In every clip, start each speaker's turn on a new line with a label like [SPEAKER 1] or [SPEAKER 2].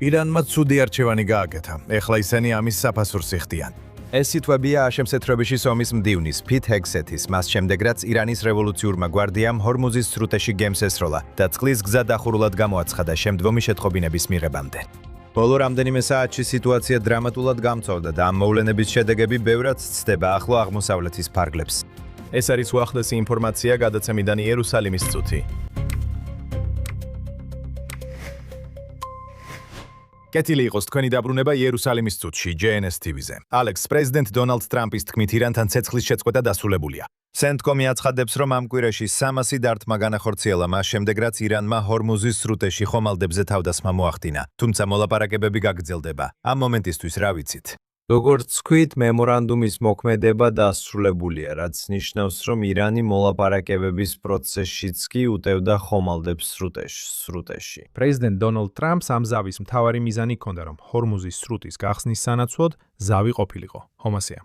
[SPEAKER 1] ირანმა ცუდი არჩევანი გააკეთა. ეხლა ისინი ამის საფასურს იხდიან.
[SPEAKER 2] ეს სიტყვებია შემსეთრებიში ომის მდივნის ფით ჰექსეთის, მას შემდეგ რაც ირანის რევოლუციურმა გვარდიამ ჰორმუზის სრუტეში გემს ესროლა და წყლის გზა დახურულად გამოაცხადა შემდგომი შეტყობინების მიღებამდე. ბოლო რამდენიმე საათში სიტუაცია დრამატულად გამწვავდა და ამ მოვლენების შედეგები ბევრად ცდება ახლო აღმოსავლეთის ფარგლებს.
[SPEAKER 3] ეს არის უახლესი ინფორმაცია გადაცემიდან იერუსალიმის წუთი. კეთილი იყოს თქვენი დაბრუნება იერუსალიმის წუთში JNS TV-ზე. ალექს, პრეზიდენტ დონალდ ტრამპის თქმით ირანთან ცეცხლის შეწყვეტა დასრულებულია. CENTCOM-ი აცხადებს, რომ ამ კვირაში 300 დარტყმა განახორციელა მას შემდეგ, რაც ირანმა ჰორმუზის სრუტეში ხომალდებზე თავდასხმა მოახდინა. თუმცა მოლაპარაკებები გაგრძელდება. ამ მომენტისთვის რა ვიცით?
[SPEAKER 2] როგორც ვთქვით, მემორანდუმის მოქმედება დასრულებულია, რაც ნიშნავს, რომ ირანი მოლაპარაკებების პროცესშიც კი უტევდა ხომალდებს სრუტეში.
[SPEAKER 3] პრეზიდენტ დონალდ ტრამპს ამ ზავის მთავარი მიზანი ჰქონდა, რომ ჰორმუზის სრუტის გახსნის სანაცვლოდ ზავი ყოფილიყო. ხომასია.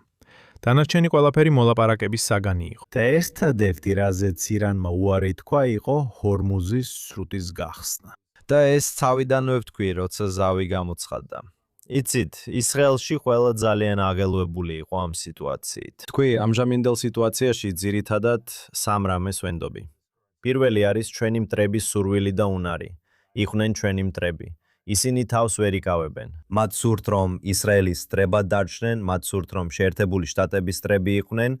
[SPEAKER 3] დანარჩენი ყველაფერი მოლაპარაკების საგანი იყო.
[SPEAKER 2] და ერთადერთი, რაზეც ირანმა უარი თქვა, იყო ჰორმუზის სრუტის გახსნა. და ეს თავიდანვე ვთქვი, როცა ზავი გამოცხადდა. იცით, ისრაელში ყველა ძალიან აღელვებული იყო ამ სიტუაციით. თქვი, ამჟამინდელ სიტუაციაში ძირითადად სამ რამეს ვენდობი. პირველი არის ჩვენი მტრების სურვილი და უნარი. იყვნენ ჩვენი მტრები. ისინი თავს ვერ იკავებენ. მათ სურთ, რომ ისრაელის მტრება დარჩნენ, მათ სურთ, რომ შეერთებული შტატების მტრები იყვნენ.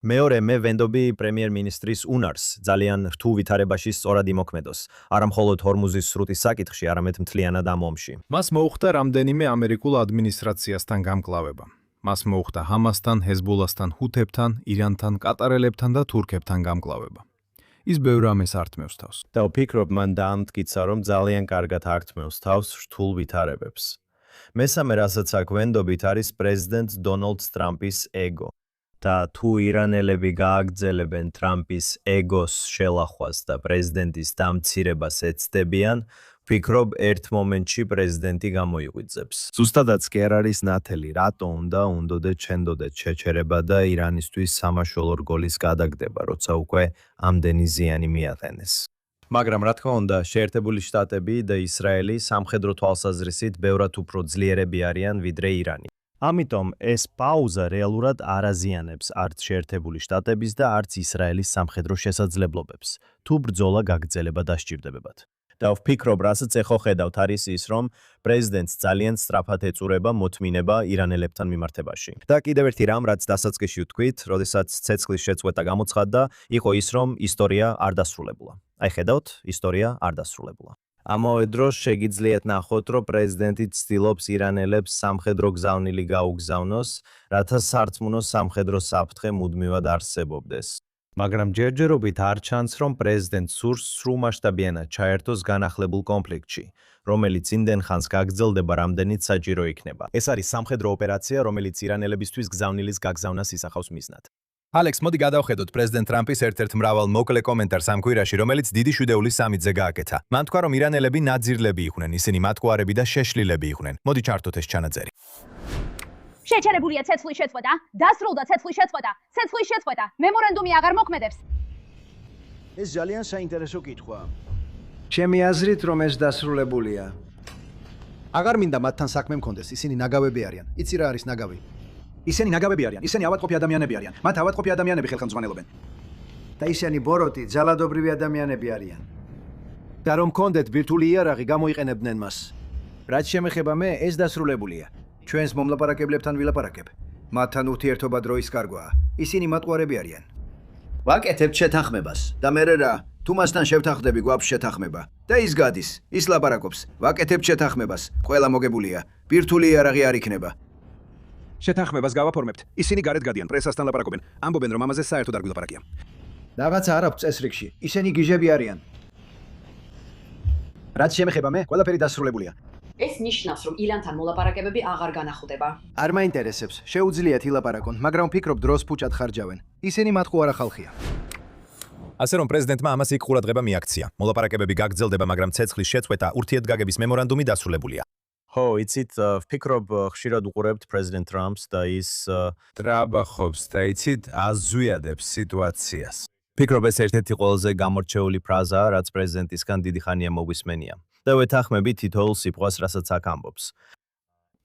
[SPEAKER 2] მეორე, მე ვენდობი პრემიერ-მინისტრის უნარს, ძალიან რთულ ვითარებაში სწორად იმოქმედოს, არა მხოლოდ ჰორმუზის სრუტის საკითხში, არამედ მთლიანად ამ ომში.
[SPEAKER 3] მას მოუხდა რამდენიმე ამერიკულ ადმინისტრაციასთან გამკლავება. მას მოუხდა ჰამასთან, ჰეზბოლასთან, ჰუთებთან, ირანთან, კატარელებთან და თურქებთან გამკლავება. ის ბევრ ამას ართმევს თავს.
[SPEAKER 2] და ვფიქრობ, მან დაამტკიცა, რომ ძალიან კარგად ართმევს თავს რთულ ვითარებებს. მესამე, რასაც აქ ვენდობით, არის პრეზიდენტ დონალდ ტრამპის ეგო. და თუ ირანელები გააგრძელებენ ტრამპის ეგოს შელახვას და პრეზიდენტის დამცირებას ეცდებიან, ვფიქრობ, ერთ მომენტში პრეზიდენტი გამოიღვიძებს. ზუსტადაც კი არ არის ნათელი, რატო უნდოდეთ ჩენდოდეთ შეჩერება და ირანისთვის სამაშველო რგოლის გადაგდება, როცა უკვე ამდენი ზიანი მიაყენეს. მაგრამ რა თქმა უნდა, შეერთებული შტატები და ისრაელი სამხედრო თვალსაზრისით ბევრად უფრო ძლიერები არიან ვიდრე ირანი. ამიტომ ეს პაუზა რეალურად არ აზიანებს არც შეერთებული შტატების და არც ისრაელის სამხედრო შესაძლებლობებს, თუ ბრძოლა გაგრძელება დასჭირდებებად. და ვფიქრობ, რასაც ეხო ხედავთ, არის ის, რომ პრეზიდენტს ძალიან სწრაფად ეწურება მოთმინება ირანელებთან მიმართებაში. და კიდევ ერთი რამ, რაც დასაწყისში ვთქვით, როდესაც ცეცხლის შეწყვეტა გამოცხადდა, იყო ის, რომ ისტორია არ დასრულებულა. აი ხედავთ, ისტორია არ დასრულებულა. ამავე დროს შეგიძლიათ ნახოთ, რომ პრეზიდენტი ცდილობს ირანელებს სამხედრო გზავნილი გაუგზავნოს, რათა სარწმუნო სამხედრო საფრთხე მუდმივად არსებობდეს. მაგრამ ჯერჯერობით არ ჩანს, რომ პრეზიდენტს სურს სრულმასშტაბიანად ჩაერთოს განახლებულ კონფლიქტში, რომელიც იმდენ ხანს გაგრძელდება, რამდენიც საჭირო იქნება. ეს არის სამხედრო ოპერაცია, რომელიც ირანელებისთვის გზავნილის გაგზავნას ისახავს მიზნად. ალექს, მოდი გადავხედოთ პრეზიდენტ ტრამპის ერთ-ერთ მრავალ მოკლე კომენტარს ამ კვირაში, რომელიც დიდი შვიდეულის სამიტზე გააკეთა. მან თქვა, რომ ირანელები ნაძირლები იყვნენ, ისინი მათყუარები და შეშლილები იყვნენ. მოდი ჩართოთ ეს ჩანაწერი.
[SPEAKER 4] შეჩერებულია ცეცხლის შეწყვეტა, დასრულდა ცეცხლის შეწყვეტა, მემორანდუმი აღარ მოქმედებს.
[SPEAKER 5] ეს ძალიან საინტერესო კითხვა.
[SPEAKER 6] ჩემი აზრით, რომ ეს დასრულებულია.
[SPEAKER 5] აღარ მინდა მათთან საქმე მქონდეს, ისინი ნაგავები არიან. იცი რა არის ნაგავი? ისინი ნაგავები არიან, ისინი ავადმყოფი ადამიანები არიან. მათ ავადმყოფი ადამიანები ხელმძღვანელობენ.
[SPEAKER 6] და ისინი ბოროტი, ძალადობრივი ადამიანები არიან.
[SPEAKER 5] და რომ მქონდეთ ბირთვული იარაღი, გამოიყენებდნენ მას. რაც შემეხება მე, ეს დასრულებულია.
[SPEAKER 6] ჩვენს მომლაპარაკებლებთან ვილაპარაკებ. მათთან ურთიერთობა დროის კარგვაა. ისინი მატყუარები არიან. ვაკეთებთ შეთანხმებას. და მე რა, თუ მასთან შევთანხმდები, გვაქვს შეთანხმება. და ის გადის, ის ლაპარაკობს. ვაკეთებთ შეთანხმებას. ყველა მოგებულია. ბირთვული იარაღი არ იქნება.
[SPEAKER 5] შეთანხმებას გავაფორმებთ. ისინი გარეთ გადიან, პრესასთან ლაპარაკობენ. ამბობენ, რომ ამაზე საერთოდ არ გვილაპარაკია.
[SPEAKER 6] რაღაცა არ აქვს წესრიგში. ისინი გიჟები არიან.
[SPEAKER 5] რაც შემეხება მე, ყველაფერი დასრულებულია.
[SPEAKER 7] ეს ნიშნავს, რომ ირანთან მოლაპარაკებები აღარ განახლდება.
[SPEAKER 6] არ მაინტერესებს, შეუძლიათ ილაპარაკონ, მაგრამ ვფიქრობ, დროს ფუჭად ხარჯავენ. ისინი მათყუარა ხალხია.
[SPEAKER 2] ასე რომ პრეზიდენტმა ამას იქ ყურადღება მიაქცია. მოლაპარაკებები გაგრძელდება, მაგრამ ცეცხლის შეწყვეტა ურთიერთგაგების მემორანდუმი დასრულებულია. ხო, იცით, ვფიქრობ, ხშირად უყურებთ პრეზიდენტ ტრამპს და ის ტრაბახობს და იცით, აზვიადებს სიტუაციას. ვფიქრობ, ეს ერთ-ერთი ყველაზე გამორჩეული ფრაზაა, რაც პრეზიდენტისგან დიდი ხანია მოგვისმენია. და ვეთანხმები თითოეულ სიტყვას, რასაც აქ ამბობს.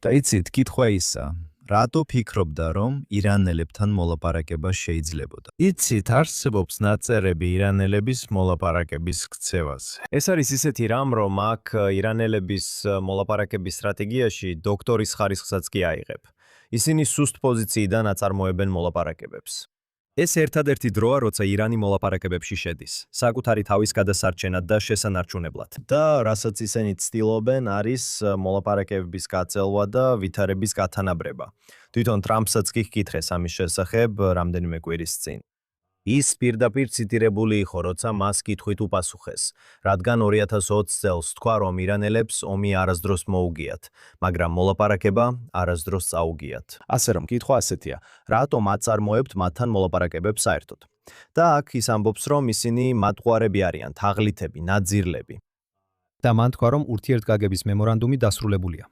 [SPEAKER 8] და იცით, კითხვა ისა, რატო ფიქრობდა, რომ ირანელებთან მოლაპარაკება შეიძლებოდა?
[SPEAKER 2] იცით, არსებობს ნაწერები ირანელების მოლაპარაკების ქცევაზე. ეს არის ისეთი რამ, რომ აქ ირანელების მოლაპარაკების სტრატეგიაში დოქტორის ხარისხსაც კი აიღებ. ისინი სუსტ პოზიციიდან აწარმოებენ მოლაპარაკებებს. ეს ერთადერთი დროა, როცა ირანი მოლაპარაკებებში შედის, საკუთარი თავის გადასარჩენად და შესანარჩუნებლად. და რასაც ისინი ცდილობენ, არის მოლაპარაკებების გაწელვა და ვითარების გათანაბრება. თვითონ ტრამპსაც კი ჰკითხეს ამის შესახებ რამდენიმე კვირის წინ. ის პირდაპირ ციტირებული იყო, როცა მას კითხვით უპასუხეს, რადგან 2020 წელს თქვა, რომ ირანელებს ომი არასდროს მოუგიათ, მაგრამ მოლაპარაკება არასდროს წაუგიათ. ასე რომ, კითხვა ასეთია, რატომ აწარმოებთ მათთან მოლაპარაკებებს საერთოდ? და აქ ის ამბობს, რომ ისინი მატყუარები არიან, თაღლითები, ნაძირლები.
[SPEAKER 5] და მან თქვა, რომ ურთიერთგაგების მემორანდუმი დასრულებულია.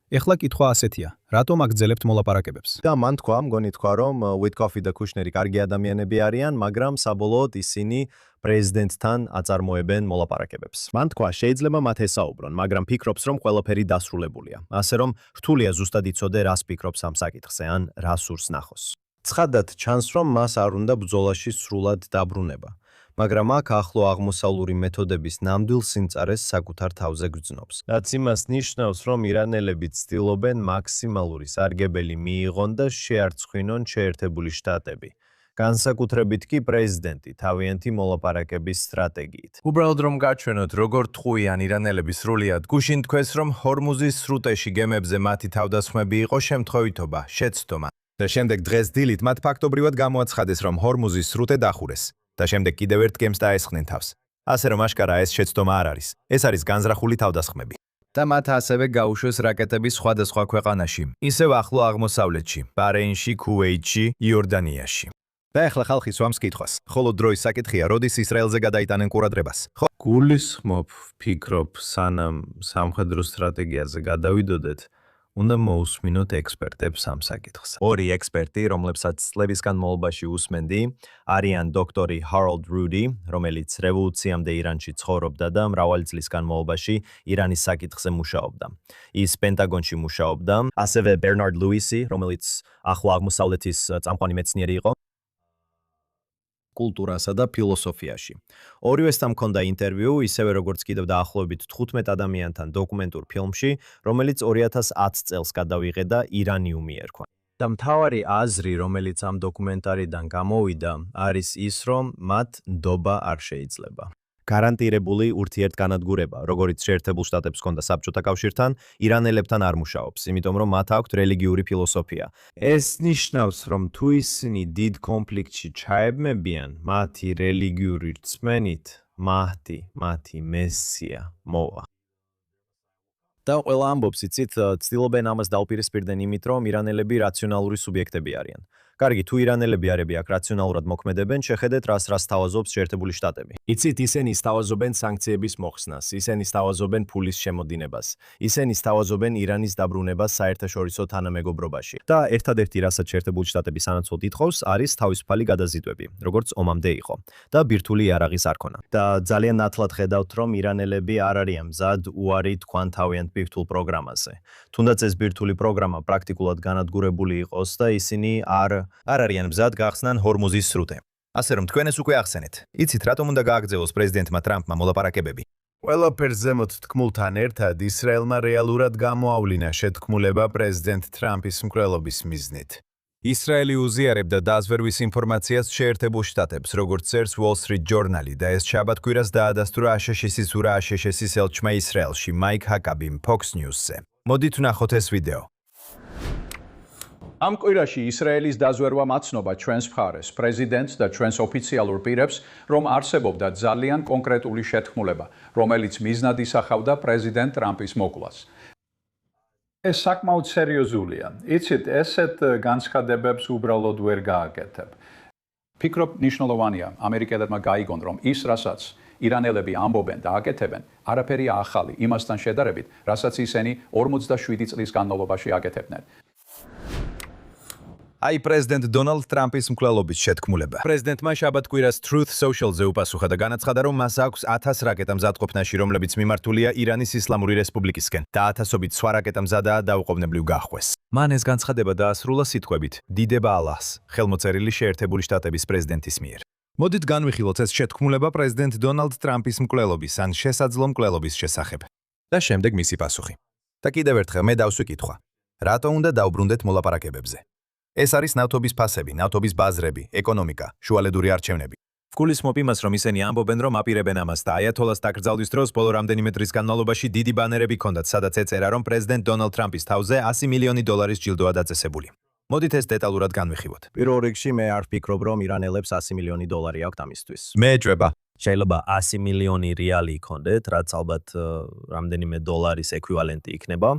[SPEAKER 5] ეხლა კითხვა ასეთია, რატომ აგრძელებთ მოლაპარაკებებს?
[SPEAKER 2] და მან თქვა, მგონი თქვა, რომ უიტკოფი და კუშნერი კარგი ადამიანები არიან, მაგრამ საბოლოოდ ისინი პრეზიდენტთან აწარმოებენ მოლაპარაკებებს. მან თქვა, შეიძლება მათ ესაუბრონ, მაგრამ ფიქრობს, რომ ყველაფერი დასრულებულია. ასე რომ, რთულია ზუსტად იცოდე, რას ფიქრობს ამ საკითხზე, ან რა სურს ნახოს. ცხადად ჩანს, რომ მას არ უნდა ბრძოლაში სრულად დაბრუნება. მაგრამ აქ ახლო აღმოსავლური მეთოდების ნამდვილ სიმწარეს საკუთარ თავზე გრძნობს. რაც იმას ნიშნავს, რომ ირანელები ცდილობენ მაქსიმალური სარგებელი მიიღონ და შეარწყვინონ შეერთებული შტატები. განსაკუთრებით კი პრეზიდენტი თავიანთი მოლაპარაკების სტრატეგიით.
[SPEAKER 1] უბრალოდ რომ გაჩვენოთ, როგორ ტყუიან ირანელები სრულიად, გუშინ თქვეს, რომ ჰორმუზის სრუტეში გემებზე მათი თავდასხმები იყო შემთხვევითობა, შეცდომა. და შემდეგ დღეს დილით მათ ფაქტობრივად გამოაცხადეს, რომ ჰორმუზის სრუტე დახურეს. და შემდეგ კიდევ ერთ გემს დაესხნენ თავს. ასე რომ აშკარა ეს შეცდომა არ არის. ეს არის განზრახული თავდასხმები. და მათ ასევე გაუშვეს რაკეტები სხვადასხვა ქვეყანაში, ისევ ახლო აღმოსავლეთში, ბარეინში, ქუვეითში, იორდანიაში. და ახლა ხალხი სვამს კითხვას. ხოლო დროის საკითხია, როდის ისრაელზე გადაიტანენ ყურადღებას. ხო,
[SPEAKER 2] გულისხმობ, ფიქრობ, სანამ სამხედრო სტრატეგიაზე გადავიდოდეთ, უნდა მოусმინოთ ექსპერტებს ამ საკითხზე. ორი ექსპერტი, რომლებსაც წლების განმავლობაში უსმენდი, არიან დოქტორი ჰაროლდ რუდი, რომელიც რევოლუციამდე ირანში ცხოვრობდა და მრავალი წლის განმავლობაში ირანის საკითხზე მუშაობდა. ის პენტაგონში მუშაობდა, ასევე ბერნარდ ლუისი, რომელიც ახლო აღმოსავლეთის წამყვანი მეცნიერი იყო კულტურასა და ფილოსოფიაში. ორივესთან ჰქონდა ინტერვიუ, ისევე როგორც კიდევ დაახლოებით 15 ადამიანთან დოკუმენტურ ფილმში, რომელიც 2010 წელს გადავიღე და ირანიუმი ერქვა. და მთავარი აზრი, რომელიც ამ დოკუმენტარიდან გამოვიდა, არის ის, რომ მათ ნდობა არ შეიძლება. გარანტირებული ურთიერთგანადგურება, როგორც შეერთებულ შტატებს ჰქონდა საბჭოთა კავშირთან, ირანელებთან არ მუშაობს, იმიტომ რომ მათ აქვთ რელიგიური ფილოსოფია. ეს ნიშნავს, რომ თუ ისინი დიდ კონფლიქტში ჩაებმებიან, მათი რელიგიური რწმენით, მათი მესია მოვა. და ყველა ამბობს, იცით, ცდილობენ ამას დაუპირისპირდნენ იმით, რომ ირანელები რაციონალური სუბიექტები არიან. კარგი, თუ ირანელები არები აქ რაციონალურად მოქმედებენ, შეხედეთ, რას თავაზობს შეერთებული შტატები. იცით, ისინი სთავაზობენ სანქციების მოხსნას, ისინი სთავაზობენ ფულის შემოდინებას, ისინი სთავაზობენ ირანის დაბრუნებას საერთაშორისო თანამეგობრობაში. და ერთადერთი, რასაც შეერთებული შტატები სანაცვლოდ ითხოვს, არის თავისუფალი გადაზიდვები, როგორც ომამდე იყო. და ბირთვული იარაღის არქონა. და ძალიან ნათლად ხედავთ, რომ ირანელები არ არიან მზად უარი თქვან თავიანთ ბირთვულ პროგრამაზე. თუნდაც ეს ბირთვული პროგრამა პრაქტიკულად განადგურებული იყოს და ისინი არ არიან მზად გახსნან ჰორმუზის სრუტე. ასე რომ თქვენ ეს უკვე ახსენეთ. იცით, რატომ უნდა გააგრძელოს პრეზიდენტმა ტრამპმა მოლაპარაკებები? ყველაფერს ზემოთ თქმულთან ერთად ისრაელმა რეალურად გამოავლინა შეთქმულება პრეზიდენტ ტრამპის მკვლელობის მიზნით. ისრაელი უზიარებდა დაზვერვის ინფორმაციას შეერთებულ შტატებს, როგორც წერს Wall Street Journal და ეს შაბათ-კვირას დაადასტურა აშშ-ის ურა აშშ-ის ელჩმა ისრაელში, მაიკ ჰაკაბიმ Fox News-ზე. მოდით ვნახოთ ეს ვიდეო.
[SPEAKER 9] ამ კვირაში ისრაელის დაზვერვა მაცნობა ჩვენს მხარეს, პრეზიდენტს და ჩვენს ოფიციალურ პირებს, რომ არსებობდა ძალიან კონკრეტული შეთქმულება, რომელიც მიზნად ისახავდა პრეზიდენტ ტრამპის მოკვლას. ეს საკმაოდ სერიოზულია. იცით, ესეთ განცხადებებს უბრალოდ ვერ გააკეთებ. ფიქრობ, მნიშვნელოვანია ამერიკელებმა გაიგონ, რომ ის, რასაც ირანელები ამბობენ და აკეთებენ, არაფერია ახალი იმასთან შედარებით, რასაც ისინი 47 წლის განმავლობაში აკეთებდნენ.
[SPEAKER 3] აი პრეზიდენტ დონალდ ტრამპის მკვლელობის შეთქმულება. პრეზიდენტმა შაბათ-კვირას Truth Social-ზე უპასუხა და განაცხადა, რომ მას აქვს 1000 რაკეტა მზადყოფნაში, რომლებიც მიმართულია ირანის ისლამური რესპუბლიკისკენ და 1000-ობით სხვა რაკეტა მზადაა დაუყოვნებლივ გახვეს. მან ეს განცხადება დაასრულა სიტყვებით: დიდება ალლაჰს, ხელმოწერილი შეერთებული შტატების პრეზიდენტის მიერ. მოდით განვიხილოთ ეს შეთქმულება პრეზიდენტ დონალდ ტრამპის მკვლელობის ან შესაძლო მკვლელობის შესახებ. და შემდეგ მისი პასუხი. და კიდევ ერთხელ მე დავსვი კითხვა. რატო უნდა დაუბრუნდეთ მოლაპარაკებებზე? ეს არის ნავთობის ფასები, ნავთობის ბაზრები, ეკონომიკა, შუალედური არჩევნები. ვგულისხმობ იმას, რომ ისინი ამბობენ, რომ აპირებენ ამას და აიათოლას დაკრძალვის დროს ბოლო რამდენიმე დღის განმავლობაში დიდი ბანერები ჰქონდათ, სადაც ეწერა, რომ პრეზიდენტ დონალდ ტრამპის თავზე $100 მილიონი ჯილდოა დაწესებული. მოდით ეს დეტალურად განვიხილოთ.
[SPEAKER 2] პირველ რიგში მე არ ვფიქრობ, რომ ირანელებს $100 მილიონი აქვთ ამისთვის.
[SPEAKER 3] მე ეჭვება.
[SPEAKER 2] შეიძლება $100 მილიონი რეალი იქონდეთ, რაც ალბათ რამდენიმე დოლარის ეკვივალენტი იქნება.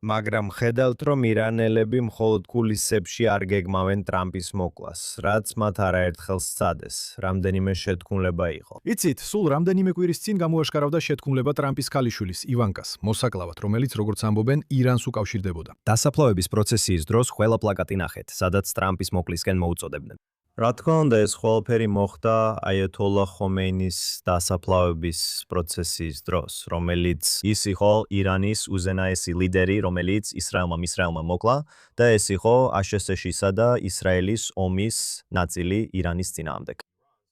[SPEAKER 2] მაგრამ ხედავთ, რომ ირანელები მხოლოდ კულისებში არ გეგმავენ ტრამპის მოკლას, რაც მათ არაერთხელ სცადეს, რამდენიმე შეთქმულება იყო.
[SPEAKER 5] იცით, სულ რამდენიმე კვირის წინ გამოაშკარავდა შეთქმულება ტრამპის ქალიშვილის ივანკას მოსაკლავად, რომელიც როგორც ამბობენ, ირანს უკავშირდებოდა.
[SPEAKER 2] დასაფლავების პროცესის დროს ყველა პლაკატი ნახეთ, სადაც ტრამპის მოკლისკენ მოუწოდებდნენ. რა თქმა უნდა, ეს ყველაფერი მოხდა აიათოლა ხომეინის დასაფლავების პროცესის დროს, რომელიც ის იყო ირანის უზენაესი ლიდერი, რომელიც ისრაელმა მოკლა და ეს იყო ASCII-სა და ისრაელის ომის ნაწილი ირანის წინააღმდეგ.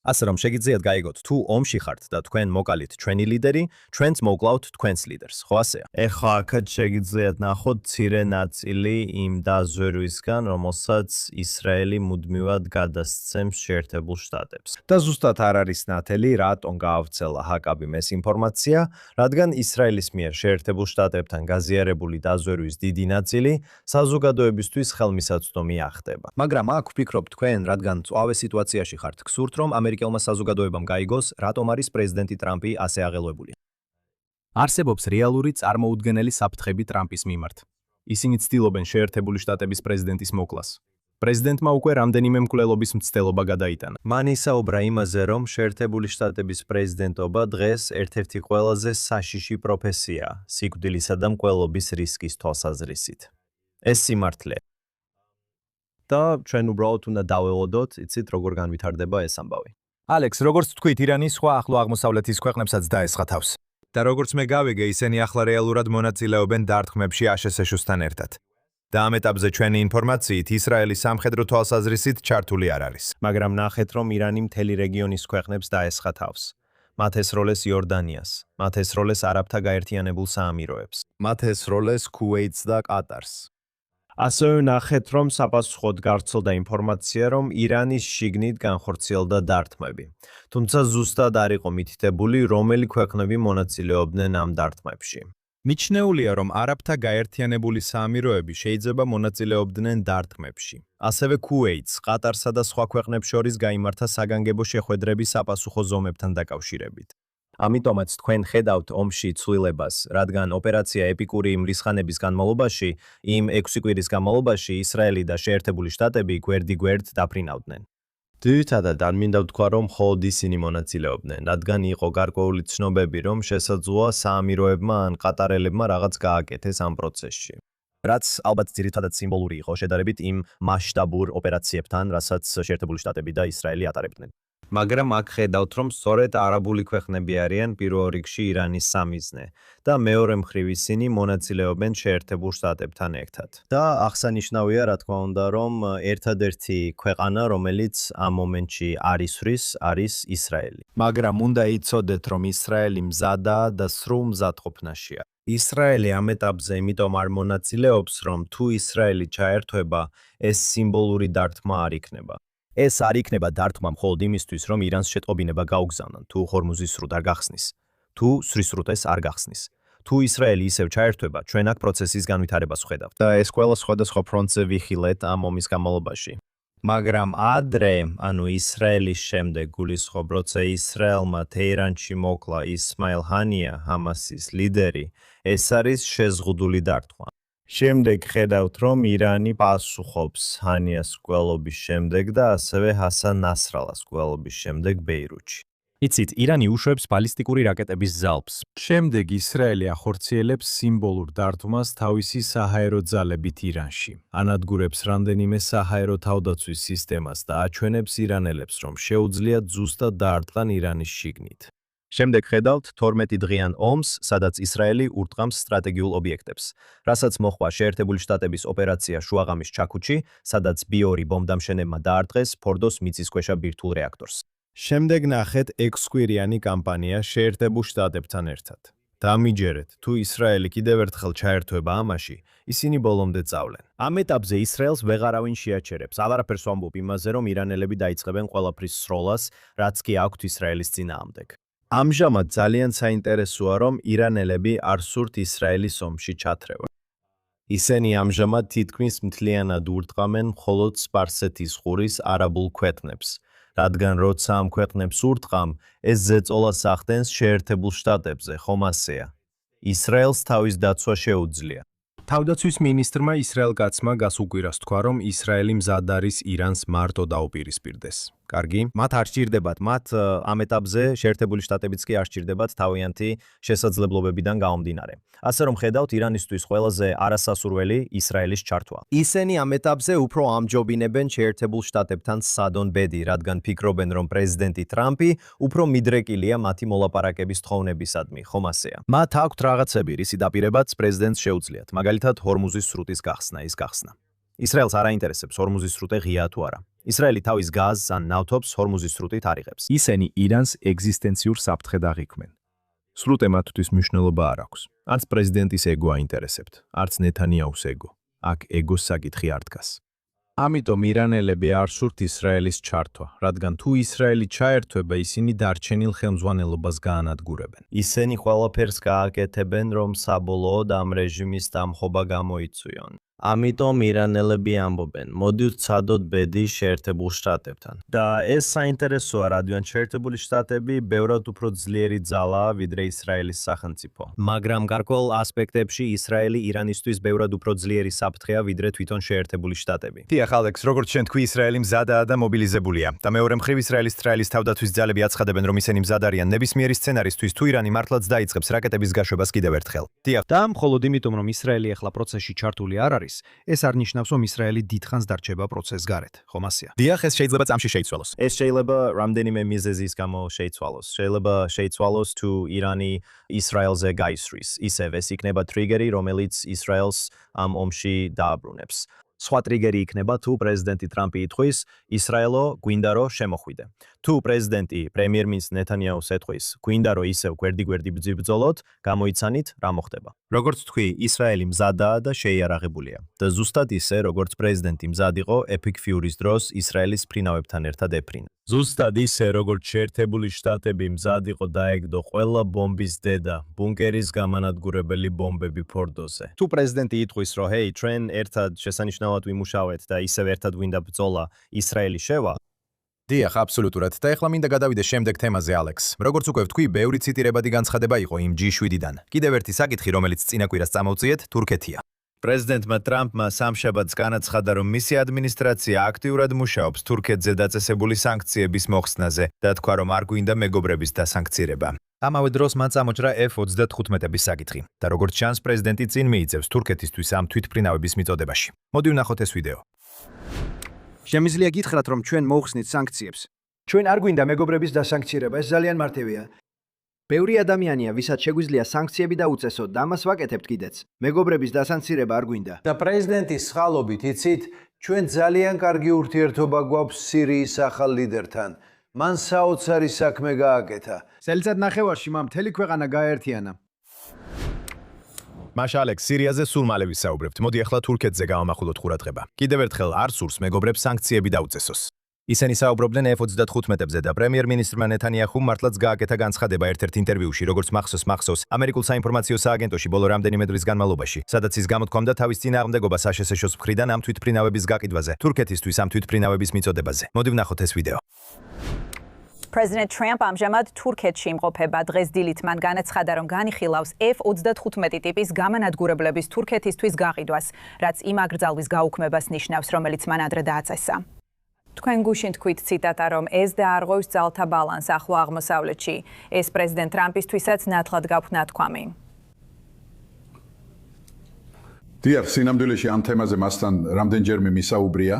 [SPEAKER 2] ასე რომ შეგიძლიათ გაიგოთ, თუ ომში ხართ და თქვენ მოკალით ჩვენი ლიდერი, ჩვენც მოკლავთ თქვენს ლიდერს, ხო ასეა? ეხლა აქაც შეგიძლიათ ნახოთ მცირე ნაწილი იმ დაზვერვისგან, რომელსაც ისრაელი მუდმივად გადასცემს შეერთებულ შტატებს. და ზუსტად არ არის ნათელი, რატომ გაავრცელა ჰაკაბიმ ეს ინფორმაცია, რადგან ისრაელის მიერ შეერთებულ შტატებთან გაზიარებული დაზვერვის დიდი ნაწილი საზოგადოებისთვის ხელმისაწვდომი ახდება. მაგრამ აქ ვფიქრობ თქვენ, რადგან წვავე სიტუაციაში ხართ, გსურთ რომ ამერიკელმა საზოგადოებამ გაიგოს, რატომ არის პრეზიდენტი ტრამპი ასე აღელვებული.
[SPEAKER 1] არსებობს რეალური წარმოუდგენელი საფრთხები ტრამპის მიმართ. ისინი ცდილობენ შეერთებული შტატების პრეზიდენტის მოკლას. პრეზიდენტმა უკვე რამდენიმე მკვლელობის მცდელობა გადაიტანა.
[SPEAKER 2] მან ისაუბრა იმაზე, რომ შეერთებული შტატების პრეზიდენტობა დღეს ერთ-ერთი ყველაზე საშიში პროფესიაა, სიკვდილისა და მკვლელობის რისკის თვალსაზრისით. ეს სიმართლე. და ჩვენ უბრალოდ უნდა დაველოდოთ, იცით როგორ განვითარდება ეს ამბავი.
[SPEAKER 3] ალექს, როგორც თქვით, ირანის სხვა ახლო აღმოსავლეთის ქვეყნებსაც დაესხა თავს. და როგორც მე გავიგე, ისინი ახლა რეალურად მონაწილეობენ დარტყმებში ASCII-სთან ერთად. და ამ ეტაპზე ჩვენი ინფორმაციით, ისრაელის სამხედრო თვალსაზრისით ჩართული არ არის.
[SPEAKER 2] მაგრამ ნახეთ, რომ ირანი მთელი რეგიონის ქვეყნებს დაესხა თავს. მათ ესროლეს იორდანიას, მათ ესროლეს არაბთა გაერთიანებულ საამიროებს, მათ ესროლეს ქუვეითს და ყატარს. ასევე ნახეთ, რომ საპასუხოდ გავრცელდა ინფორმაცია, რომ ირანის შიგნით განხორციელდა დარტყმები. თუმცა ზუსტად არ იყო მითითებული, რომელი ქვეყნები მონაწილეობდნენ ამ დარტყმებში.
[SPEAKER 3] მიჩნეულია, რომ არაბთა გაერთიანებული საამიროები შეიძლება მონაწილეობდნენ დარტყმებში.
[SPEAKER 2] ასევე ქუვეითს, ყატარსა და სხვა ქვეყნებს შორის გაიმართა საგანგებო შეხვედრები საპასუხო ზომებთან დაკავშირებით. ამიტომაც თქვენ ხედავთ ომში ცვლილებას, რადგან ოპერაცია ეპიკური იმ რისხანების განმავლობაში, იმ 6 კვირის განმავლობაში ისრაელი და შეერთებული შტატები გვერდიგვერდ დაფრინავდნენ. ძირითადად არ მინდა ვთქვა, რომ მხოლოდ ისინი მონაწილეობდნენ, რადგან იყო გარკვეული ცნობები, რომ შესაძლოა საამიროებმა ან ყატარელებმა რაღაც გააკეთეს ამ პროცესში. რაც ალბათ ძირითადად სიმბოლური იყო შედარებით იმ მასშტაბურ ოპერაციებთან, რასაც შეერთებული შტატები და ისრაელი ატარებდნენ. მაგრამ აქ ხედავთ, რომ სწორედ არაბული ქვეყნები არიან პირველ რიგში ირანის სამიზნე და მეორე მხრივ ისინი მონაწილეობენ შეერთებულ შტატებთან ერთად. და აღსანიშნავია, რა თქმა უნდა, რომ ერთადერთი ქვეყანა, რომელიც ამ მომენტში არ ისვრის, არის ისრაელი. მაგრამ უნდა იცოდეთ, რომ ისრაელი მზადაა და სრულ მზადყოფნაშია. ისრაელი ამ ეტაპზე იმიტომ არ მონაწილეობს, რომ თუ ისრაელი ჩაერთვება, ეს სიმბოლური დარტყმა არ იქნება. ეს არ იქნება დარტყმა მხოლოდ იმისთვის, რომ ირანს შეტყობინება გაუგზავნონ, თუ ჰორმუზის სრუტ არ გახსნის, თუ სრის სრუტეს არ გახსნის. თუ ისრაელი ისევ ჩაერთვება, ჩვენ აქ პროცესის განვითარებას ვხედავთ და ეს ყველა სხვადასხვა ფრონტზე ვიხილეთ ამ ომის განმავლობაში. მაგრამ ადრე, ანუ ისრაელის შემდეგ გულისხმობ, როცა ისრაელმა თეირანში მოკლა ისმაილ ჰანია, ჰამასის ლიდერი, ეს არის შეზღუდული დარტყმა. შემდეგ ხედავთ, რომ ირანი პასუხობს ჰანიას მკვლელობის შემდეგ და ასევე ჰასან ნასრალას მკვლელობის შემდეგ ბეირუთში. იცით, ირანი უშვებს ბალისტიკური რაკეტების ზალპს.
[SPEAKER 3] შემდეგ ისრაელი ახორციელებს სიმბოლურ დარტვმას თავისი საჰაერო ძალებით ირანში. ანადგურებს რამდენიმე საჰაერო თავდაცვის სისტემას და აჩვენებს ირანელებს, რომ შეუძლიათ ზუსტად დაარტყან ირანის შიგნით.
[SPEAKER 2] შემდეგ ხედავთ 12 დღიან ომს, სადაც ისრაელი ურტყამს სტრატეგიულ ობიექტებს, რასაც მოჰყვა შეერთებული შტატების ოპერაცია შუაღამის ჩაქუჩი, სადაც B2 ბომბდამშენებმა დაარტყეს ფორდოს მიწისქვეშა ბირთვულ რეაქტორს.
[SPEAKER 3] შემდეგ ნახეთ 6 კვირიანი კამპანია შეერთებულ შტატებთან ერთად. დამიჯერეთ, თუ ისრაელი კიდევ ერთხელ ჩაერთვება ამაში, ისინი ბოლომდე წავლენ.
[SPEAKER 2] ამ ეტაპზე ისრაელს ვეღარავინ შეაჩერებს. აღარაფერს ვამბობ იმაზე, რომ ირანელები დაიწყებენ ყველაფრის სროლას, რაც კი აქვთ ისრაელის წინააღმდეგ.
[SPEAKER 3] ამჟამად ძალიან საინტერესოა, რომ ირანელები არ სურთ ისრაელის ომში ჩათრევა. ისინი ამჟამად თითქმის მთლიანად ურტყამენ მხოლოდ სპარსეთის ყურის არაბულ ქვეყნებს, რადგან როცა ამ ქვეყნებს ურტყამ, ეს ზეწოლას ახდენს შეერთებულ შტატებზე, ხომ ასეა? ისრაელს თავის დაცვა შეუძლია.
[SPEAKER 1] თავდაცვის მინისტრმა ისრაელ კაცმა გასუკვირას თქვა, რომ ისრაელი მზად არის ირანს მარტო დაუპირისპირდეს.
[SPEAKER 2] კარგი, მათ არ სჭირდებათ, მათ ამ ეტაპზე შეერთებული შტატებიც კი არ სჭირდებათ თავიანთი შესაძლებლობებიდან გამომდინარე. ასე რომ ხედავთ ირანისთვის ყველაზე არასასურველი ისრაელის ჩართვა. ისინი ამ ეტაპზე უფრო ამჯობინებენ შეერთებულ შტატებთან სადონ ბედი, რადგან ფიქრობენ, რომ პრეზიდენტი ტრამპი უფრო მიდრეკილია მათი მოლაპარაკების თხოვნებისადმი, ხომ ასეა? მათ აქვთ რაღაცები, რისი დაპირებაც პრეზიდენტს შეუძლიათ, მაგალითად ჰორმუზის სრუტის გახსნა, ის გახსნა. ისრაელს არ აინტერესებს ჰორმუზის სრუტე ღია თუ არა. ისრაელი თავის გაზს ან ნავთობს ჰორმუზის სრუტით არიღებს.
[SPEAKER 1] ისინი ირანს ეგზისტენციურ საფრთხედ აღიქმენ. სრუტე მათთვის მნიშვნელობა არ აქვს. არც პრეზიდენტის ეგო აინტერესებთ, არც ნეთანიაუს ეგო. აქ ეგოს საკითხი არ დგას. ამიტომ ირანელები არ სურთ ისრაელის ჩართვა, რადგან თუ ისრაელი ჩაერთვება, ისინი დარჩენილ ხელმძღვანელობას გაანადგურებენ.
[SPEAKER 2] ისინი ყველაფერს გააკეთებენ, რომ საბოლოოდ ამ რეჟიმის დამხობა გამოიწვიონ. ამიტომ ირანელები ამბობენ, მოდი ვცადოთ ბედი შეერთებულ შტატებთან. და ეს საინტერესოა, რადგან შეერთებული შტატები ბევრად უფრო ძლიერი ძალაა, ვიდრე ისრაელის სახელმწიფო. მაგრამ გარკვეულ ასპექტებში ისრაელი ირანისთვის ბევრად უფრო ძლიერი საფრთხეა, ვიდრე თვითონ შეერთებული შტატები.
[SPEAKER 3] დიახ, ალექს, როგორც შენ თქვი, ისრაელი მზადაა და მობილიზებულია. და მეორე მხრივ ისრაელის თავდაცვის ძალები აცხადებენ, რომ ისინი მზად არიან ნებისმიერი სცენარისთვის, თუ ირანი მართლაც დაიწყებს რაკეტების გაშვებას კიდევ ერთხელ. დიახ,
[SPEAKER 5] და მხოლოდ იმიტომ, რომ ისრაელი ახლა პროცესში ჩართული არ არის, ეს არ ნიშნავს, რომ ისრაელი დიდხანს დარჩება პროცესს გარეთ, ხომ ასეა?
[SPEAKER 3] დიახ, ეს შეიძლება წამში შეიცვალოს.
[SPEAKER 2] ეს შეიძლება რამდენიმე მიზეზის გამო შეიცვალოს. შეიძლება შეიცვალოს თუ ირანი ისრაელზე გაისვრის. ისევ ეს იქნება ტრიგერი, რომელიც ისრაელს ამ ომში დააბრუნებს. სხვა ტრიგერი იქნება თუ პრეზიდენტი ტრამპი ითქვის, ისრაელო გვინდა რომ შემოხვიდე. თუ პრეზიდენტი პრემიერ-მინისტრ ნეთანიაუს ეთქვის, გვინდა რომ ისევ გვერდი-გვერდი ბრძიბრძოლოთ, გამოიცანით რა მოხდება. როგორც თქვი, ისრაელი მზადაა და შეიარაღებულია. და ზუსტად ისე, როგორც პრეზიდენტი მზად იყო ეპიკ ფიურის დროს ისრაელის ფრინავებთან ერთად ეფრინა. ზუსტად ისე, როგორც შეერთებული შტატები მზად იყო დაეგდო ყველა ბომბის დედა, ბუნკერის გამანადგურებელი ბომბები ფორდოზე. თუ პრეზიდენტი ითქვის, რომ ჰეი, ჩვენ ერთად შესანიშნავად ვიმუშავეთ და ისევ ერთად გვინდა ბრძოლა, ისრაელი შევა,
[SPEAKER 3] დიახ, აბსოლუტურად. და ეხლა მინდა გადავიდე შემდეგ თემაზე, ალექს. როგორც უკვე ვთქვი, ბევრი ციტირებადი განცხადება იყო იმ G7-დან. კიდევ ერთი საკითხი, რომელიც წინა კვირას წამოვწიეთ, თურქეთია. პრეზიდენტმა ტრამპმა სამშაბათს განაცხადა, რომ მისი ადმინისტრაცია აქტიურად მუშაობს თურქეთზე დაწესებული სანქციების მოხსნაზე და თქვა, რომ არ გვინდა მეგობრების დასანქცირება. ამავე დროს მათ წამოჭრა F-35-ების საკითხი და როგორც ჩანს, პრეზიდენტი წინ მიიწევს თურქეთისთვის ამ თვითმფრინავების მიწოდებაში. მოდი ვნახოთ ეს ვიდეო.
[SPEAKER 5] შემიძლია გითხრათ, რომ ჩვენ მოუხსნით სანქციებს. ჩვენ არ გვინდა მეგობრების დასანქცირება, ეს ძალიან მარტივია. ბევრი ადამიანია, ვისაც შეგვიძლია სანქციები დაუწესოთ და ამას ვაკეთებთ კიდეც. მეგობრების დასანქცირება არ გვინდა.
[SPEAKER 6] და პრეზიდენტის სხალობით, იცით, ჩვენ ძალიან კარგი ურთიერთობა გვაქვს სირიის ახალ ლიდერთან. მან საოცარი საქმე გააკეთა.
[SPEAKER 5] წელიწად ნახევარში მან მთელი ქვეყანა გააერთიანა.
[SPEAKER 3] მაშა ალექს, სირიაზე სულ მალე ვისაუბრებთ. მოდი ახლა თურქეთზე გავამახვილოთ ყურადღება. კიდევ ერთხელ არ სურს მეგობრებს სანქციები დაუწესოს. ისინი საუბრობდნენ F-35-ებზე და პრემიერ-მინისტრმა ნეთანიაჰუმ მართლაც გააკეთა განცხადება ერთ-ერთ ინტერვიუში, როგორც მახსოვს ამერიკულ საინფორმაციო სააგენტოში ბოლო რამდენიმე დღის განმავლობაში, სადაც ის გამოთქვამდა თავის წინააღმდეგობას აშშ-ს მხრიდან ამ თვითმფრინავების გაყიდვაზე, თურქეთისთვის ამ თვითმფრინავების მიწოდებაზე. მოდი ვნახოთ ეს ვიდეო.
[SPEAKER 10] პრეზიდენტ ტრამპ ამჟამად თურქეთში იმყოფება. დღეს დილით მან განაცხადა, რომ განიხილავს F-35 ტიპის გამანადგურებლების თურქეთისთვის გაყიდვას, რაც იმ აკრძალვის გაუქმებას ნიშნავს, რომელიც მან ადრე დააწესა. თქვენ გუშინ თქვით ციტატა, რომ ეს დაარღვევს ძალთა ბალანსს ახლო აღმოსავლეთში. ეს პრეზიდენტ ტრამპისთვისაც ნათლად გაქვთ ნათქვამი.
[SPEAKER 11] დიახ, სინამდვილეში ამ თემაზე მასთან რამდენჯერმე მისაუბრია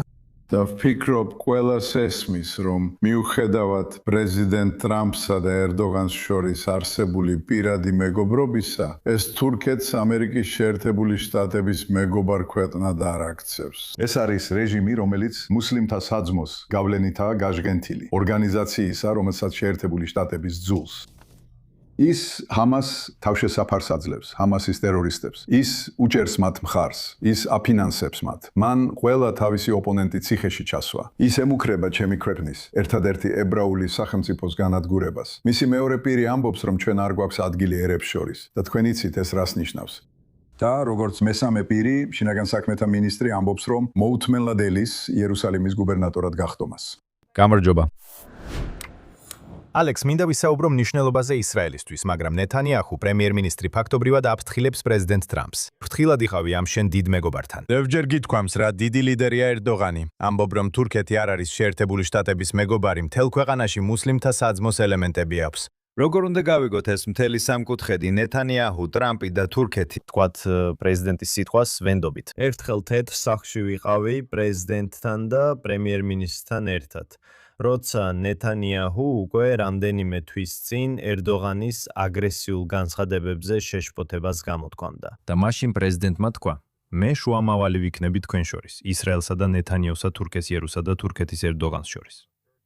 [SPEAKER 11] და ვფიქრობ, ყველას ესმის, რომ მიუხედავად პრეზიდენტ ტრამპსა და ერდოღანს შორის არსებული პირადი მეგობრობისა, ეს თურქეთს ამერიკის შეერთებული შტატების მეგობარ ქვეყნად არ აქცევს. ეს არის რეჟიმი, რომელიც მუსლიმთა საძმოს გავლენითაა გაჟღენთილი, ორგანიზაციისა, რომელსაც შეერთებული შტატების ძულს. ის ჰამას თავშესაფარს აძლევს, ჰამასის ტერორისტებს. ის უჭერს მათ მხარს, ის აფინანსებს მათ. მან ყველა თავისი ოპონენტი ციხეში ჩასვა. ის ემუქრება ჩემი ქვეყნის ერთადერთი ებრაული სახელმწიფოს განადგურებას. მისი მეორე პირი ამბობს, რომ ჩვენ არ გვაქვს ადგილი ერებს შორის და თქვენ იცით ეს რას ნიშნავს. და როგორც მესამე პირი, შინაგან საქმეთა მინისტრი ამბობს, რომ მოუთმენლად ელის იერუსალიმის გუბერნატორად გახდომას.
[SPEAKER 1] გამარჯობა. ალექს, მინდა ვისაუბრო მნიშვნელობაზე ისრაელისთვის, მაგრამ ნეთანიაჰუ პრემიერ-მინისტრი ფაქტობრივად აფრთხილებს პრეზიდენტ ტრამპს. ფრთხილად იყავი ამ შენ დიდ მეგობართან.
[SPEAKER 3] ზევჯერ გითქვამს, რა დიდი ლიდერია ერდოღანი. ამბობ, რომ თურქეთი არ არის შეერთებული შტატების მეგობარი, მთელ ქვეყანაში მუსლიმთა საძმოს ელემენტები აქვს.
[SPEAKER 2] როგორ უნდა გავიგოთ ეს მთელი სამკუთხედი ნეთანიაჰუ, ტრამპი და თურქეთი, თქვათ პრეზიდენტის სიტყვას ვენდობით. ერთხელ თეთრ სახლში ვიყავი პრეზიდენტთან და პრემიერ-მინისტრთან ერთად. როცა ნეთანიაჰუ უკვე რამდენიმე თვის წინ ერდოღანის აგრესიულ განცხადებებზე შეშფოთებას გამოთქვამდა.
[SPEAKER 1] და მაშინ პრეზიდენტმა თქვა, მე შუამავალი ვიქნები თქვენ შორის, ისრაელსა და ნეთანიაჰუსა თურქეს იერუსა და თურქეთის ერდოღანს შორის.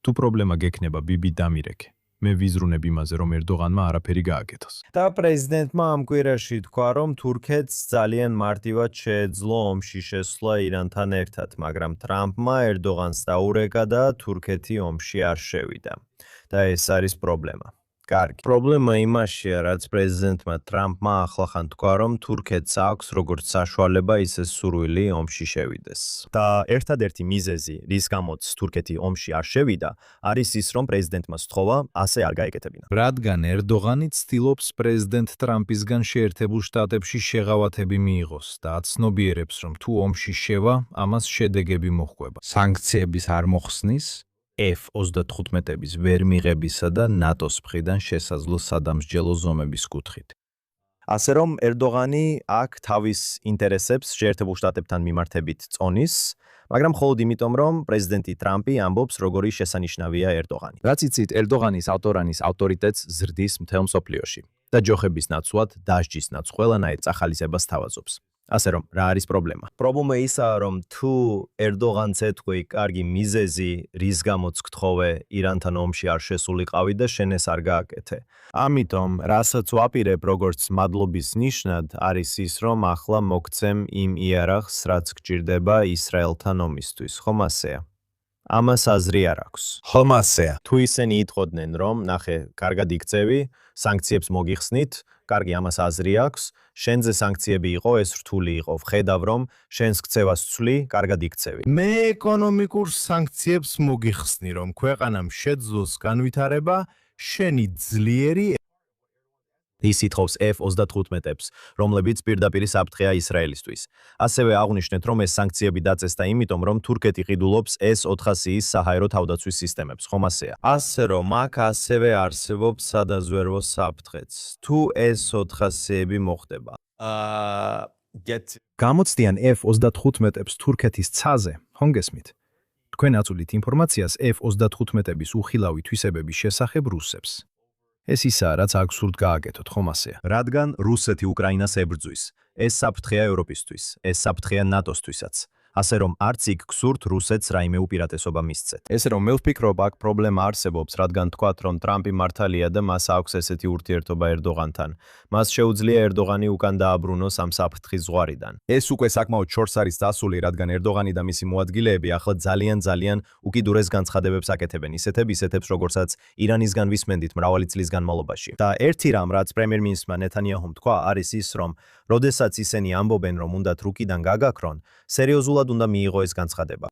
[SPEAKER 1] თუ პრობლემა გექნება ბიბი დამირეკე. მე ვიზრუნებ იმაზე, რომ ერდოღანმა არაფერი გააკეთოს.
[SPEAKER 2] და პრეზიდენტმა ამ კვირაში თქვა, რომ თურქეთს ძალიან მარტივად შეეძლო ომში შესვლა ირანთან ერთად, მაგრამ ტრამპმა ერდოღანს დაურეკა და თურქეთი ომში არ შევიდა. და ეს არის პრობლემა. კარგი. პრობლემა იმაშია, რაც პრეზიდენტმა ტრამპმა ახლახან თქვა, რომ თურქეთს აქვს როგორც საშუალება, ისე სურვილი ომში შევიდეს. და ერთადერთი მიზეზი, რის გამოც თურქეთი ომში არ შევიდა, არის ის, რომ პრეზიდენტმა სთხოვა ასე არ გაეკეთებინა.
[SPEAKER 1] რადგან ერდოღანი ცდილობს პრეზიდენტ ტრამპისგან შეერთებულ შტატებში შეღავათები მიიღოს და აცნობიერებს, რომ თუ ომში შევა, ამას შედეგები მოჰყვება. სანქციების არ მოხსნის, F-35-ების ვერ მიღებისა და ნატოს მხრიდან შესაძლო სადამსჯელო ზომების კუთხით. ასე რომ ერდოღანი აქ თავის ინტერესებს შეერთებულ შტატებთან მიმართებით წონის, მაგრამ მხოლოდ იმიტომ, რომ პრეზიდენტი ტრამპი ამბობს, როგორი შესანიშნავია ერდოღანი. რაც იცით, ერდოღანის ავტორანის ავტორიტეტს ზრდის მთელ მსოფლიოში და ჯოხების ნაცვლად დასჯისნაც ყველანაირ წახალისებას თავაზობს. ასე რომ, რა არის პრობლემა? პრობლემა ისაა, რომ თუ ერდოღანს ეთქვი, კარგი მიზეზი, რის გამოც გთხოვე ირანთან ომში არ შესულიყავი და შენ ეს არ გააკეთე. ამიტომ, რასაც ვაპირებ როგორც მადლობის ნიშნად, არის ის, რომ ახლა მოგცემ იმ იარაღს, რაც გჭირდება ისრაელთან ომისთვის, ხომ ასეა? ამას აზრი არ აქვს.
[SPEAKER 3] ხომ ასეა?
[SPEAKER 2] თუ ისინი იტყოდნენ, რომ ნახე, კარგად იქცევი, სანქციებს მოგიხსნით, კარგი, ამას აზრი აქვს, შენზე სანქციები იყო, ეს რთული იყო, ვხედავ, რომ შენს ქცევას ვცვლი, კარგად იქცევი.
[SPEAKER 3] მე ეკონომიკურ სანქციებს მოგიხსნი, რომ ქვეყანამ შეძლოს განვითარება, შენი ძლიერი
[SPEAKER 2] ის ითხოვს F-35-ებს, რომლებიც პირდაპირ საფრთხეა ისრაელისთვის. ასევე აღვნიშნეთ, რომ ეს სანქციები დაწესდა იმიტომ, რომ თურქეთი ყიდულობს S-400-ის საჰაერო თავდაცვის სისტემებს, ხომ ასეა? ასე რომ, აქ ასევე არსებობს სადაზვერვო საფრთხეც. თუ S-400-ები მოხდება.
[SPEAKER 1] გამოცდიან F-35-ებს თურქეთის ცაზე, ხომ გესმით? თქვენ აწვდით ინფორმაციას F-35-ების უხილავი თვისებების შესახებ რუსებს. ეს ისაა, რაც აქ სურთ გააკეთოთ, ხომ ასეა? რადგან რუსეთი უკრაინას ებრძვის. ეს საფრთხეა ევროპისთვის, ეს საფრთხეა ნატოსთვისაც. ასე რომ არც იქ გსურთ რუსეთს რაიმე უპირატესობა მისცეთ. ესე რომ მე ვფიქრობ, აქ პრობლემა არსებობს, რადგან თქვათ, რომ ტრამპი მართალია და მას აქვს ესეთი ურთიერთობა ერდოღანთან. მას შეუძლია ერდოღანი უკან დააბრუნოს ამ საფრთხის ზღვარიდან. ეს უკვე საკმაოდ შორს არის დასული, რადგან ერდოღანი და მისი მოადგილეები ახლა ძალიან უკიდურეს განცხადებებს აკეთებენ, ისეთებს, როგორცაც ირანისგან ვისმენდით მრავალი წლის განმავლობაში. და ერთი რამ, რაც პრემიერ-მინისტრმა ნეთანიაჰუმ თქვა, არის ის, რომ როდესაც ისინი ამბობენ, რომ უნდათ რუკიდან გაგაქრონ, სერიოზულად უნდა მიიღო ეს განცხადება.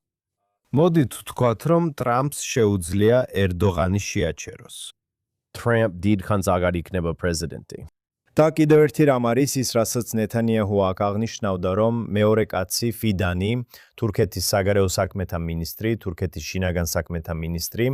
[SPEAKER 1] მოდით ვთქვათ, რომ ტრამპს შეუძლია ერდოღანი შეაჩეროს. ტრამპ დიდხანს აღარ იქნება პრეზიდენტი.
[SPEAKER 2] და კიდევ ერთი რამ არის ის, რასაც ნეთანიაჰუ აქ აღნიშნავდა, რომ მეორე კაცი ფიდანი, თურქეთის საგარეო საქმეთა მინისტრი, თურქეთის შინაგან საქმეთა მინისტრი,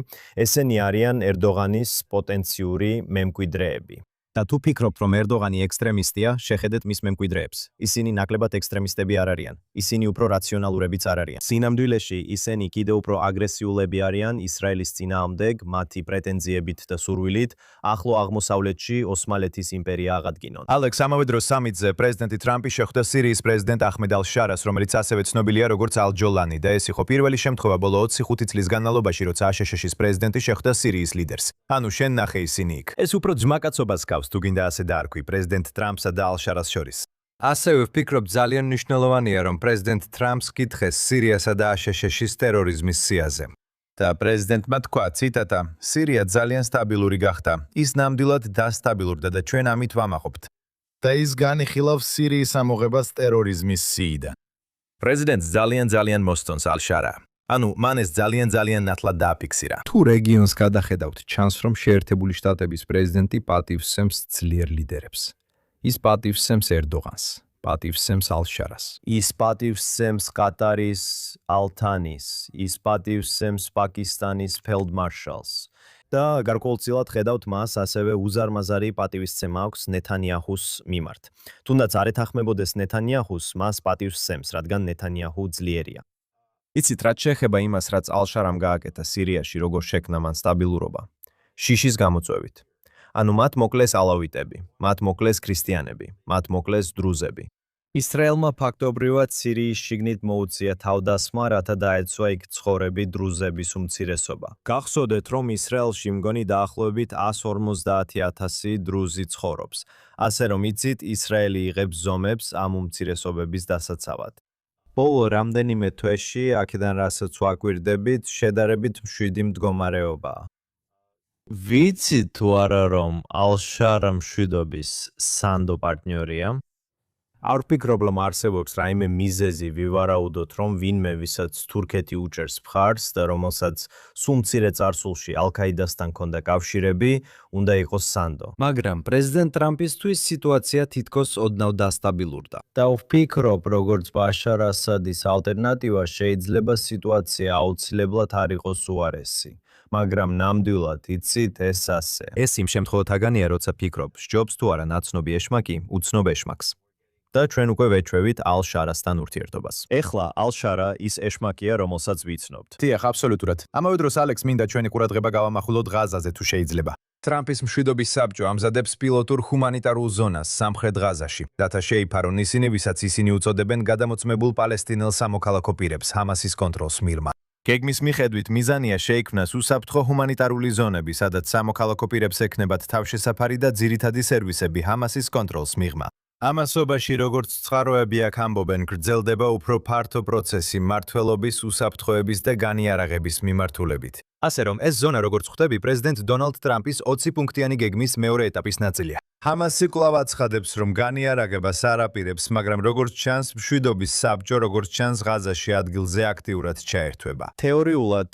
[SPEAKER 2] ესენი არიან ერდოღანის პოტენციური მემკვიდრეები. და თუ ფიქრობ, რომ ერდოღანი ექსტრემისტია, შეხედეთ მის მემკვიდრეებს. ისინი ნაკლებად ექსტრემისტები არ არიან. ისინი უფრო რაციონალურებიც არ არიან. სინამდვილეში ისინი კიდევ უფრო აგრესიულები არიან ისრაელის წინააღმდეგ, მათი პრეტენზიებით და სურვილით, ახლო აღმოსავლეთში ოსმალეთის იმპერია აღადგინონ.
[SPEAKER 3] ალექს, ამავე დროს სამიტზე პრეზიდენტი ტრამპი შეხვდა სირიის პრეზიდენტ აჰმედ ალ-შარას, რომელიც ასევე ცნობილია როგორც ალ-ჯოლანი და ეს იყო პირველი შემთხვევა ბოლო 25 წლის განმავლობაში, როცა აშშ-ის პრეზიდენტი შეხვდა სირიის ლიდერს. ანუ შენ ნახე ისინი იქ. ეს უფრო ძმაკაცობას გავს, თუ გინდა ასე დაარქვი პრეზიდენტ ტრამპსა და ალ-შარას შორის. ასევე ვფიქრობ, ძალიან მნიშვნელოვანია, რომ პრეზიდენტ ტრამპს კითხეს სირიასა და აშშ-ის ტერორიზმის სიაზე. და პრეზიდენტმა თქვა, ციტატა, სირია ძალიან სტაბილური გახდა. ის ნამდვილად დასტაბილურდა და ჩვენ ამით ვამაყობთ. და ის განიხილავს სირიის ამოღებას ტერორიზმის სიიდან. პრეზიდენტს ძალიან მოსწონს ალ-შარა. ანუ მან ეს ძალიან ნათლად დააფიქსირა.
[SPEAKER 1] თუ რეგიონს გადახედავთ, ჩანს რომ შეერთებული შტატების პრეზიდენტი პატივსცემს ძლიერ ლიდერებს. ის პატივსცემს ერდოღანს, პატივსცემს ალ-შარას.
[SPEAKER 2] ის პატივსცემს კატარის ალთანის, ის პატივსცემს პაკისტანის ფელდმარშალს. და გარკვეულწილად ხედავთ მას ასევე უზარმაზარი პატივისცემა აქვს ნეთანიაჰუს მიმართ. თუნდაც არ ეთანხმებოდეს ნეთანიაჰუს, მას პატივსცემს, რადგან ნეთანიაჰუ ძლიერია. იცით, რაც შეეხება იმას, რაც ალ-შარამ გააკეთა სირიაში, როგორ შექმნა მან სტაბილურობა? შიშის გამოწვევით. ანუ მათ მოკლეს ალავიტები, მათ მოკლეს ქრისტიანები, მათ მოკლეს დრუზები. ისრაელმა ფაქტობრივად სირიის შიგნით მოუწია თავდასხმა, რათა დაეცვა იქ ცხოვრები დრუზების უმცირესობა. გახსოვდეთ, რომ ისრაელში მგონი დაახლოებით 150,000 დრუზი ცხოვრობს. ასე რომ იცით, ისრაელი იღებს ზომებს ამ უმცირესობების დასაცავად. ბოლო რამდენიმე თვეში, აქედან რასაც ვაკვირდებით, შედარებით მშვიდი მდგომარეობაა. ვიცით თუ არა, რომ ალ-შარა მშვიდობის სანდო პარტნიორია? არ ვფიქრობ, რომ არსებობს რაიმე მიზეზი ვივარაუდოთ, რომ ვინმე, ვისაც თურქეთი უჭერს მხარს და რომელსაც სულ მცირე წარსულში ალ-ქაიდასთან ჰქონდა კავშირები, უნდა იყოს სანდო. მაგრამ პრეზიდენტ ტრამპისთვის სიტუაცია თითქოს ოდნავ დასტაბილურდა. და ვფიქრობ, როგორც ბაშარ ასადის ალტერნატივა, შეიძლება სიტუაცია აუცილებლად არ იყოს უარესი. მაგრამ ნამდვილად იცით ეს ასე. ეს იმ შემთხვევათაგანია, როცა ფიქრობ, სჯობს თუ არა ნაცნობი ეშმაკი, უცნობ ეშმაკს. და ჩვენ უკვე ვეჩვევით ალ-შარასთან ურთიერთობას. ეხლა ალ-შარა ის ეშმაკია, რომელსაც ვიცნობთ.
[SPEAKER 3] დიახ, აბსოლუტურად. ამავე დროს ალექს, მინდა ჩვენი ყურადღება გავამახვილოთ ღაზაზე თუ შეიძლება. ტრამპის მშვიდობის საბჭო ამზადებს პილოტურ ჰუმანიტარულ ზონას სამხრეთ ღაზაში, რათა შეიფარონ ისინი, ვისაც ისინი უწოდებენ გადამოწმებულ პალესტინელ სამოქალაქო პირებს ჰამასის კონტროლს მიღმა. გეგმის მიხედვით მიზანია შეიქმნას უსაფრთხო ჰუმანიტარული ზონები, სადაც სამოქალაქო პირებს ექნებათ თავშესაფარი და ძირითადი სერვისები ჰამასის კონტროლს მიღმა. ამასობაში, როგორც წყაროები აქ ამბობენ, გრძელდება უფრო ფართო პროცესი მმართველობის, უსაფრთხოების და განიარაღების მიმართულებით. ასე რომ, ეს ზონა, როგორც ხვდები, პრეზიდენტ დონალდ ტრამპის 20 პუნქტიანი გეგმის მეორე ეტაპის ნაწილია. ჰამასი კვლავ აცხადებს, რომ განიარაღებას არ აპირებს, მაგრამ როგორც ჩანს, მშვიდობის საბჭო, როგორც ჩანს, ღაზაში ადგილზე აქტიურად ჩაერთვება. თეორიულად,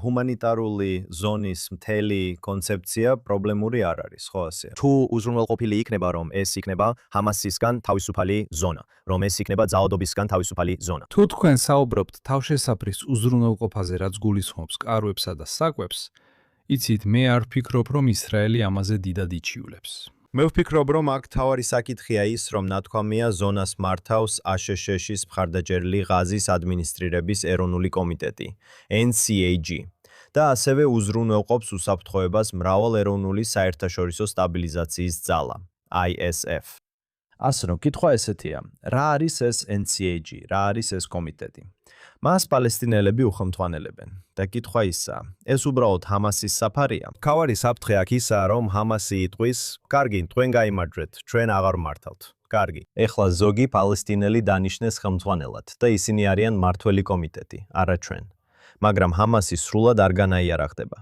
[SPEAKER 3] ჰუმანიტარული ზონის მთელი კონცეფცია პრობლემური არ არის, ხო ასეა? თუ უზრუნველყოფილი იქნება, რომ ეს იქნება ჰამასისგან თავისუფალი ზონა, რომ ეს იქნება ძალადობისგან თავისუფალი ზონა.
[SPEAKER 12] თუ თქვენ საუბრობთ თავშესაფრის უზრუნველყოფაზე, რაც გულისხმობს კარვებსა და საკვებს, იცით, მე არ ვფიქრობ, რომ ისრაელი ამაზე დიდად იჩივლებს.
[SPEAKER 2] მე ვფიქრობ, რომ აქ თავარი საკითხია ის, რომ ნათქვამია ზონას მართავს აშშ-ის მხარდაჭერილი ღაზის ადმინისტრირების ეროვნული კომიტეტი, NCAG, და ასევე უზრუნველყოფს უსაფრთხოებას მრავალ ეროვნული საერთაშორისო სტაბილიზაციის ძალა, ISF. ასე რომ, კითხვა ესეთია, რა არის ეს NCAG, რა არის ეს კომიტეტი? მას პალესტინელები უხელმთვალებენ და კითხვა ისაა, ეს უბრალოდ ჰამასის საფარია? მთავარი საფრთხე აქ ისაა, რომ ჰამასი იტყვის, კარგი, თქვენ გაიმარჯვეთ, ჩვენ აღარ მართავთ. კარგი. ეხლა ზოგი პალესტინელი დანიშნეს ხელმძღვანელად და ისინი არიან მმართველი კომიტეტი, არა ჩვენ. მაგრამ ჰამასი სრულად არ განაიარაღდება.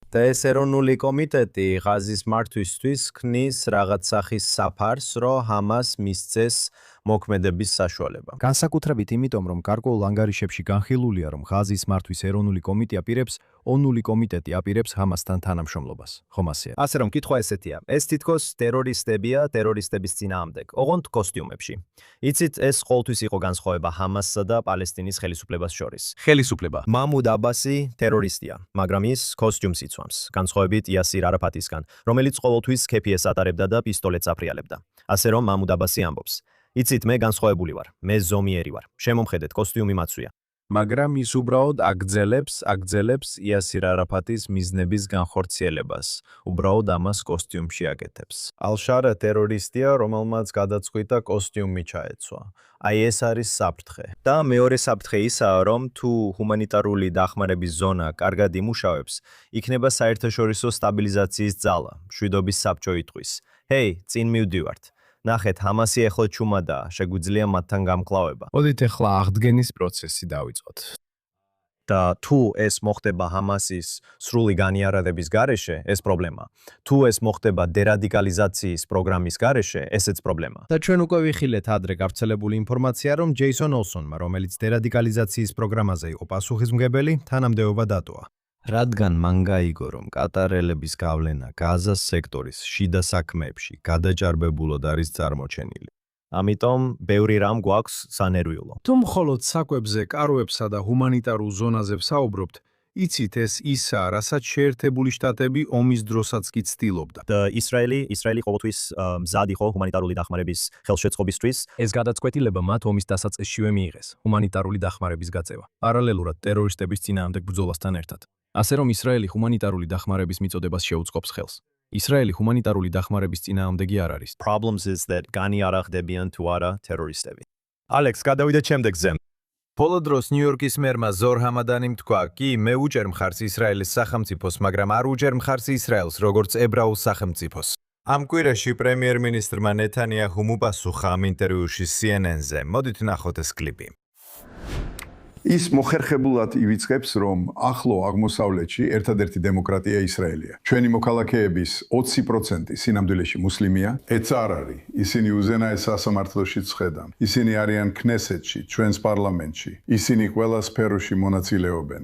[SPEAKER 2] და ეს ეროვნული კომიტეტი ღაზის მართვისთვის ქმნის რაღაც სახის საფარს, რომ ჰამას მისცეს მოქმედების საშუალება.
[SPEAKER 8] განსაკუთრებით იმიტომ, რომ გარკვეულ ანგარიშებში განხილულია, რომ ღაზის მართვის ეროვნული კომიტეტი აპირებს, ონული კომიტეტი აპირებს ჰამასთან თანამშრომლობას. ხომ ასეა?
[SPEAKER 2] ასე რომ კითხვა ესეთია. ეს თითქოს ტერორისტებია ტერორისტების წინააღმდეგ, ოღონდ კოსტიუმებში. იცით, ეს ყოველთვის იყო განსხვავება ჰამასსა და პალესტინის ხელისუფლებას შორის.
[SPEAKER 1] ხელისუფლება.
[SPEAKER 2] მამუდ აბასი ტერორისტია, მაგრამ ის კოსტიუმს იცვამს, განსხვავებით იასირ არაფატისგან, რომელიც ყოველთვის ქეფიეს ატარებდა და პისტოლეტს აფრიალებდა. ასე რომ მამუდ აბასი ამბობს: იცით, მე განსხვავებული ვარ, მე ზომიერი ვარ. შემომხედეთ, კოსტიუმი მაცვია.
[SPEAKER 1] მაგრამ ის უბრალოდ აგძელებს იასირ არაფატის მიზნების განხორციელებას. უბრალოდ ამას კოსტიუმში აკეთებს.
[SPEAKER 2] ალ-შარა ტერორისტია, რომელმაც გადაწყვიტა კოსტიუმი ჩაეცვა. აი ეს არის საფრთხე. და მეორე საფრთხე ისაა, რომ თუ ჰუმანიტარული დახმარების ზონა კარგად იმუშავებს, იქნება საერთაშორისო სტაბილიზაციის ძალა, მშვიდობის საბჭო იტყვის. ჰეი, წინ მივდივართ. ნახეთ, ჰამასი ეხლა ჩუმადაა, შეგვიძლია მათთან გამკლავება.
[SPEAKER 12] მოდით ახლა აღდგენის პროცესი დავიწყოთ.
[SPEAKER 2] და თუ ეს მოხდება ჰამასის სრული განიარადების გარეშე, ეს პრობლემა. თუ ეს მოხდება დერადიკალიზაციის პროგრამის გარეშე, ესეც პრობლემა.
[SPEAKER 8] და ჩვენ უკვე ვიხილეთ ადრე გავრცელებული ინფორმაცია, რომ ჯეისონ ოლსონმა, რომელიც დერადიკალიზაციის პროგრამაზე იყო პასუხისმგებელი, თანამდებობა დატოვა. რადგან მან გაიგო, რომ კატარელების გავლენა გაზას სექტორის შიდა საქმეებში გადაჭარბებულად არის წარმოჩენილი.
[SPEAKER 2] ამიტომ ბევრი რამ გვაქვს სანერვიულო.
[SPEAKER 12] თუ მხოლოდ საკვებზე, კაროებსა და ჰუმანიტარულ ზონაზე ვსაუბრობთ, იცით, ეს ისაა, რასაც შეერთებული შტატები ომის დროსაც კი ცდილობდა.
[SPEAKER 2] და ისრაელი ყოველთვის მზად იყო ჰუმანიტარული დახმარების ხელშეწყობისთვის.
[SPEAKER 1] ეს გადაწყვეტილება მათ ომის დასაწყისშივე მიიღეს, ჰუმანიტარული დახმარების გაწევა, პარალელურად ტერორისტების წინააღმდეგ ბრძოლასთან ერთად. ასე რომ ისრაელი ჰუმანიტარული დახმარების მიწოდებას შეუწყობს ხელს. ისრაელი ჰუმანიტარული დახმარების წინააღმდეგი არ არის.
[SPEAKER 2] Problems is that განიარაღდებიან თუ არა ტერორისტები. ალექს, გადავიდეთ შემდეგზე.
[SPEAKER 1] ბოლო დროს ნიუ-იორკის მერმა ზორ ჰამადანიმ თქვა, კი, მე უჭერ მხარს ისრაელის სახელმწიფოს, მაგრამ არ უჭერ მხარს ისრაელს, როგორც ებრაულ სახელმწიფოს. ამ კვირაში პრემიერ-მინისტრმა ნეთანიაჰუმ უპასუხა ამ ინტერვიუში CNN-ზე. მოდით ნახოთ ეს კლიპი.
[SPEAKER 11] ის მოხერხებულად ივიწყებს, რომ ახლო აღმოსავლეთში ერთადერთი დემოკრატია ისრაელია. ჩვენი მოქალაქეების 20% სინამდვილეში მუსლიმია. ეც არ არის. ისინი უზენაეს სასამართლოში ცხედან. ისინი არიან ქნესეთში, ჩვენს პარლამენტში. ისინი ყველა სფეროში მონაწილეობენ.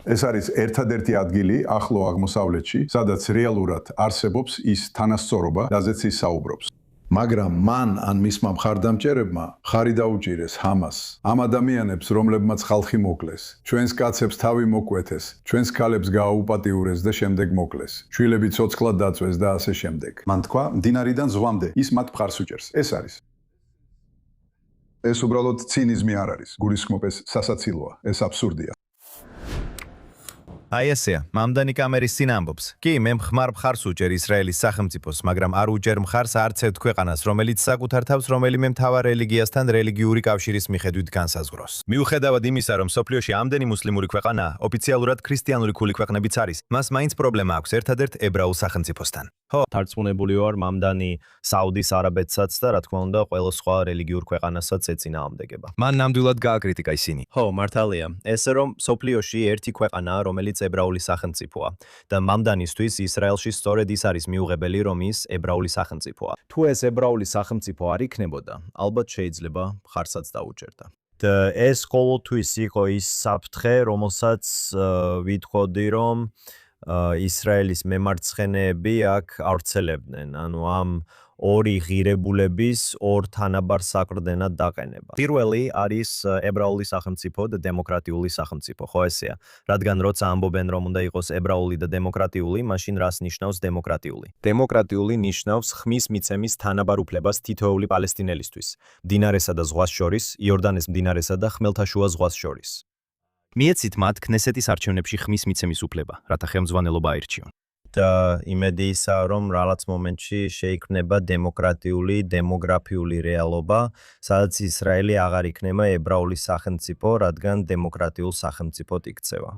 [SPEAKER 11] ეს არის ერთადერთი ადგილი ახლო აღმოსავლეთში, სადაც რეალურად არსებობს ის თანასწორობა, რაზეც ის საუბრობს. მაგრამ მან ან მისმა მხარდამჭერებმა ხარი დაუჭირეს ჰამას. ამ ადამიანებს, რომლებმაც ხალხი მოკლეს, ჩვენს კაცებს თავი მოკვეთეს, ჩვენს ქალებს გააუპატიურეს და შემდეგ მოკლეს. შვილები ცოცხლად დაწვეს და ასე შემდეგ. მან თქვა, მდინარიდან ზღვამდე ის მათ მხარს უჭერს. ეს არის. ეს უბრალოდ ცინიზმი არ არის. გულისხმობ ეს სასაცილოა. ეს აბსურდია.
[SPEAKER 1] აი ესეა, მამდანი კამერის წინ ამბობს. კი, მე მხმარ მხარს უჭერ ისრაელის სახელმწიფოს, მაგრამ არ უჭერ მხარს არც ერთ ქვეყანას, რომელიც საკუთარ თავს რომელიმე მთავარ რელიგიასთან რელიგიური კავშირის მიხედვით განსაზღვროს. მიუხედავად იმისა, რომ სოფლიოში ამდენი მუსლიმური ქვეყანაა, ოფიციალურად ქრისტიანული ქული ქვეყნებიც არის, მას მაინც პრობლემა აქვს ერთადერთ ებრაულ სახელმწიფოსთან.
[SPEAKER 2] ხო, დარწმუნებული ვარ მამდანი საუდის არაბეთსაც და რა თქმა უნდა, ყველა სხვა რელიგიურ ქვეყანასაც ეწინააღმდეგება.
[SPEAKER 1] მან ნამდვილად გააკრიტიკა ისინი.
[SPEAKER 2] ხო, მართალია. ესე რომ სოფლიოში ერთი ქვეყანაა, რომელიც ებრაული სახელმწიფოა და მამდანისთვის ისრაელში სწორედ ის არის მიუღებელი, რომ ის ებრაული სახელმწიფოა. თუ ეს ებრაული სახელმწიფო არ იქნებოდა, ალბათ შეიძლება მხარსაც დაუჭერდა. და ეს ყოველთვის იყო ის საფრთხე, რომელსაც ვითხოვდი, რომ ისრაელის მემარცხენეები აქ ავრცელებდნენ, ანუ ამ ორი ღირებულების ორ თანაბარ საყრდენად დაყენება. პირველი არის ებრაული სახელმწიფო და დემოკრატიული სახელმწიფო, ხო ესეა? რადგან როცა ამბობენ, რომ უნდა იყოს ებრაული და დემოკრატიული, მაშინ რას ნიშნავს დემოკრატიული? დემოკრატიული ნიშნავს ხმის მიცემის თანაბარ უფლებას თითოეული პალესტინელისთვის, მდინარესა და ზღვას შორის, იორდანეს მდინარესა და ხმელთაშუა ზღვას შორის. მიეცით მათ ქნესეთის არჩევნებში ხმის მიცემის უფლება, რათა ხელმძღვანელობა აირჩიონ. და იმედი ისაა, რომ რაღაც მომენტში შეიქმნება დემოკრატიული, დემოგრაფიული რეალობა, სადაც ისრაელი აღარ იქნება ებრაული სახელმწიფო, რადგან დემოკრატიულ სახელმწიფოდ იქცევა.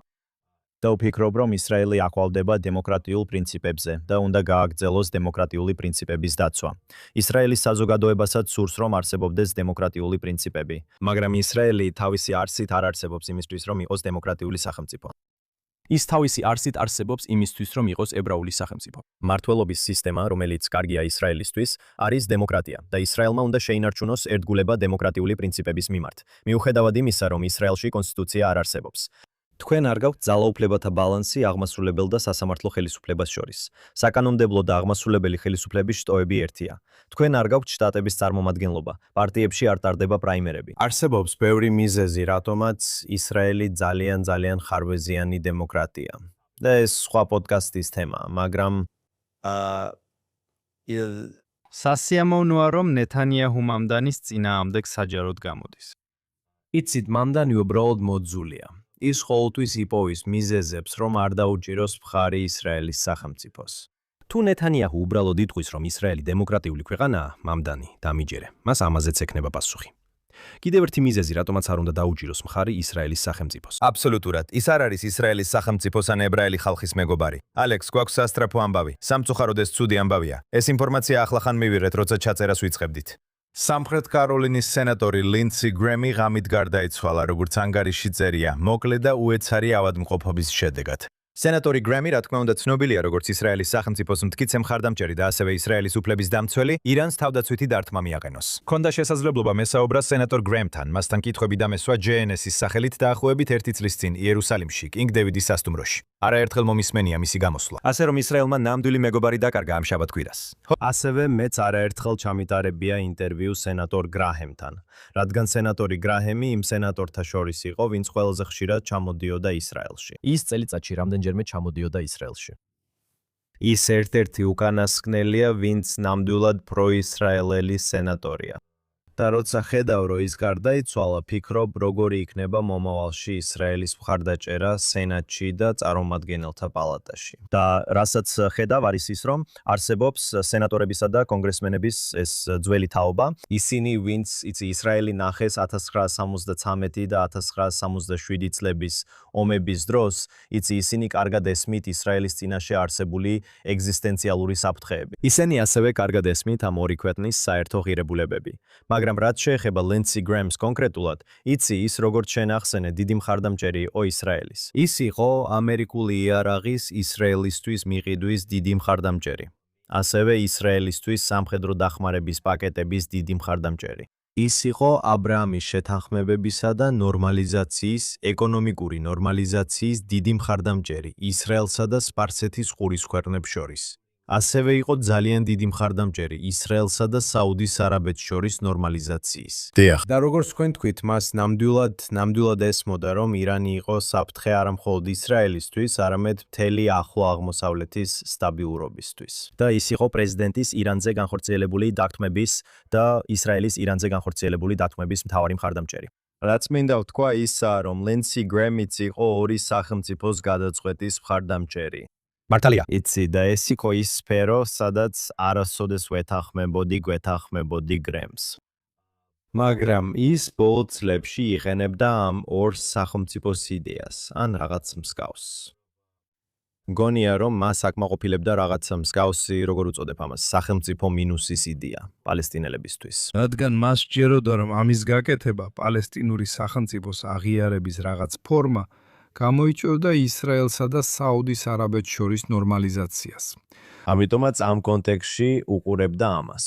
[SPEAKER 2] და ვფიქრობ, რომ ისრაელი აკვალდება დემოკრატიულ პრინციპებზე და უნდა გააგრძელოს დემოკრატიული პრინციპების დაცვა. ისრაელის საზოგადოებასაც სურს, რომ არსებობდეს დემოკრატიული პრინციპები, მაგრამ ისრაელი თავისი არსით არ არსებობს იმისთვის, რომ იყოს დემოკრატიული სახელმწიფო. ის თავისი არსით არსებობს იმისთვის, რომ იყოს ებრაული სახელმწიფო. მართლობის სისტემა, რომელიც კარგია ისრაელისთვის, არის დემოკრატია და ისრაელმა უნდა შეინარჩუნოს ერთგულება დემოკრატიული პრინციპების მიმართ. მიუხედავად იმისა, რომ ისრაელში კონსტიტუცია არ არსებობს. თქვენ არ გაქვთ ძალაუფლებათა ბალანსი აღმასრულებელ და სასამართლო ხელისუფლებას შორის. საკანონმდებლო და აღმასრულებელი ხელისუფლების შტოები ერთია. თქვენ არ გაქვთ შტატების წარმომადგენლობა. პარტიებში არ ტარდება პრაიმერები. არსებობს ბევრი მიზეზი, რატომაც ისრაელი ძალიან ხარვეზიანი დემოკრატია. და ეს სხვა პოდკასტის თემაა, მაგრამ
[SPEAKER 8] სასიამოვნოა, რომ ნეთანიაჰუ მამდანის წინააღმდეგ საჯაროდ გამოდის.
[SPEAKER 2] იცით, მამდანი უბრალოდ მოძულია. ის ყოველთვის იპოვის მიზეზებს, რომ არ დაუჭიროს მხარი ისრაელის სახელმწიფოს. თუ ნეთანიაჰუ უბრალოდ იტყვის, რომ ისრაელი დემოკრატიული ქვეყანაა, მამდანი დამიჯერე. მას ამაზეც ექნება პასუხი. კიდევ ერთი მიზეზი, რატომაც არ უნდა დაუჭიროს მხარი ისრაელის სახელმწიფოს.
[SPEAKER 1] აბსოლუტურად. ის არ არის ისრაელის სახელმწიფოს ან ებრაელი ხალხის მეგობარი. ალექს, გვაქვს სასტრაფო ამბავი. სამწუხაროდ ეს ცუდი ამბავია. ეს ინფორმაცია ახლახან მივიღეთ, როცა ჩაწერას ვიწყებდით. სამხრეთ კაროლინის სენატორი ლინდსი გრემი ღამით გარდაიცვალა, როგორც ანგარიში წერია, მოკლე და უეცარი ავადმყოფობის შედეგად. სენატორი გრემი, რა თქმა უნდა, ცნობილია როგორც ისრაელის სახელმწიფოს მტკიცე მხარდამჭერი და ასევე ისრაელის უფლების დამცველი, ირანს თავდაცვითი დართმა მიაყენოს. ქონდა შესაძლებლობა მესაუბრა სენატორ გრემთან, მასთან კითხვები დამესვა JNS-ის სახელით დაახლოებით 1 წლის წინ იერუსალიმში, კინგ დევიდის სასტუმროში. არაერთხელ მომისმენია მისი გამოსვლა. ასე რომ ისრაელმა ნამდვილი მეგობარი დაკარგა ამ შაბათ-კვირას.
[SPEAKER 2] ასევე მეც არაერთხელ ჩამიტარებია ინტერვიუ სენატორ გრაჰემთან, რადგან სენატორი გრაჰემი იმ სენატორთა შორის იყო, ვინც ყველაზე ხშირად ჩამოდიოდა ისრაელში. ის წელიწადში რამდენჯერმე ჩამოდიოდა ისრაელში. ის ერთ-ერთი უკანასკნელია, ვინც ნამდვილად პროისრაელელი სენატორია. და როცა ხედავ, რომ ის გარდაიცვალა, ფიქრობ, როგორი იქნება მომავალში ისრაელის მხარდაჭერა სენატში და წარმომადგენელთა პალატაში. და რასაც ხედავ, არის ის, რომ არსებობს სენატორებისა და კონგრესმენების ეს ძველი თაობა, ისინი, ვინც ისრაელი ნახეს 1973 და 1967 წლების ომების დროს, ისინი კარგად ესმით ისრაელის წინაშე არსებული ეგზისტენციალური საფრთხეები. ისინი ასევე კარგად ესმით ამ ორი ქვეყნის საერთო ღირებულებები. მაგრამ რაც შეეხება ლინდსი გრემს კონკრეტულად, იცი ის როგორც შენახსენე დიდი მხარდამჭერი იყო ისრაელის. ის იყო ამერიკული იარაღის ისრაელისთვის მიყიდვის დიდი მხარდამჭერი. ასევე ისრაელისთვის სამხედრო დახმარების პაკეტების დიდი მხარდამჭერი. ის იყო აბრაამის შეთანხმებებისა და ნორმალიზაციის, ეკონომიკური ნორმალიზაციის დიდი მხარდამჭერი ისრაელსა და სპარსეთის ყურის ქვეყნებს შორის. ასევე იყო ძალიან დიდი მხარდამჭერი ისრაელსა და საუდის არაბეთს შორის ნორმალიზაციის.
[SPEAKER 1] დიახ.
[SPEAKER 2] და როგორც თქვენ თქვით, მას ნამდვილად ესმოდა, რომ ირანი იყო საფრთხე არა მხოლოდ ისრაელისთვის, არამედ მთელი ახლო აღმოსავლეთის სტაბილურობისთვის. და ის იყო პრეზიდენტის ირანზე განხორციელებული დათმების და ისრაელის ირანზე განხორციელებული დათმების მთავარი მხარდამჭერი. რაც მინდა ვთქვა ისაა, რომ ლინდსი გრემიც იყო ორი სახელმწიფოს გადაწყვეტის მხარდამჭერი. მართალია. იცი და ეს იყო ის სფერო, სადაც არასოდეს გვეთანხმებოდი გრემს. მაგრამ ის ბოლო წლებში იყენებდა ამ ორ სახელმწიფოს იდეას, ან რაღაც მსგავს. მგონია, რომ მას აკმაყოფილებდა რაღაც მსგავსი, როგორ უწოდებ ამას, სახელმწიფო მინუსის იდეა პალესტინელებისთვის.
[SPEAKER 12] რადგან მას სჯეროდა, რომ ამის გაკეთება პალესტინური სახელმწიფოს აღიარების რაღაც ფორმა გამოიწვევდა ისრაელსა და საუდის არაბეთს შორის ნორმალიზაციას.
[SPEAKER 2] ამიტომაც ამ კონტექსტში უყურებდა ამას.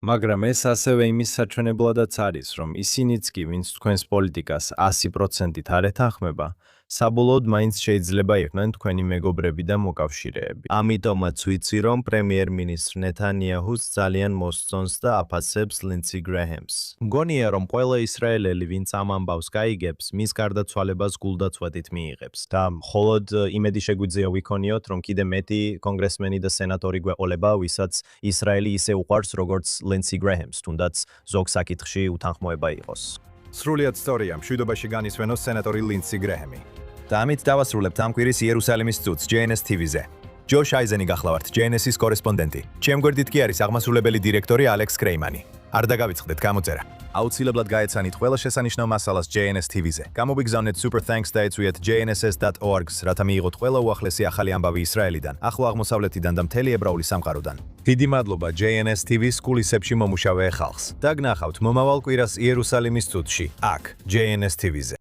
[SPEAKER 2] მაგრამ ეს ასევე იმის საჩვენებლადაც არის, რომ ისინიც კი, ვინც თქვენს პოლიტიკას 100%-ით არ ეთანხმება, საბოლოოდ მაინც შეიძლება იყვნენ თქვენი მეგობრები და მოკავშირეები. ამიტომაც ვიცი, რომ პრემიერ-მინისტრ ნეთანიაჰუს ძალიან მოსწონს და აფასებს ლინდსი გრეჰემს. მგონია, რომ ყველა ისრაელელი, ვინც ამ ამბავს გაიგებს, მის გარდაცვალებას გულდაწვეტით მიიღებს. და მხოლოდ იმედი შეგვიძლია ვიქონიოთ, რომ კიდე მეტი კონგრესმენი და სენატორი გვეყოლება, ვისაც ისრაელი ისე უყვარს, როგორც ლინდსი გრეჰემს, თუნდაც ზოგ საკითხში უთანხმოება იყოს.
[SPEAKER 1] სრულიად სწორია, მშვიდობაში განისვენოს სენატორი ლინდსი გრეჰემი. და ამით დავასრულებთ ამ კვირის იერუსალიმის წუთს JNS TV-ზე. ჯოშ აიზენი გახლავართ, JNS-ის კორესპონდენტი. ჩემ გვერდით კი არის აღმასრულებელი დირექტორი ალექს კრეიმანი. არ დაგავიწყდეთ გამოწერა. აუცილებლად გაეცანით ყველა შესანიშნავ მასალას JNS TV-ზე. გამოგიგზავნეთ super thanks და ეწვიეთ jnss.org-ს, რათა მიიღოთ ყველა უახლესი ახალი ამბავი ისრაელიდან, ახლო აღმოსავლეთიდან და მთელი ებრაული სამყაროდან. დიდი მადლობა JNS TV-ს კულისებში მომუშავე ხალხს. და გნახავთ მომავალ კვირას იერუსალიმის წუთში, აქ JNS TV-ზე.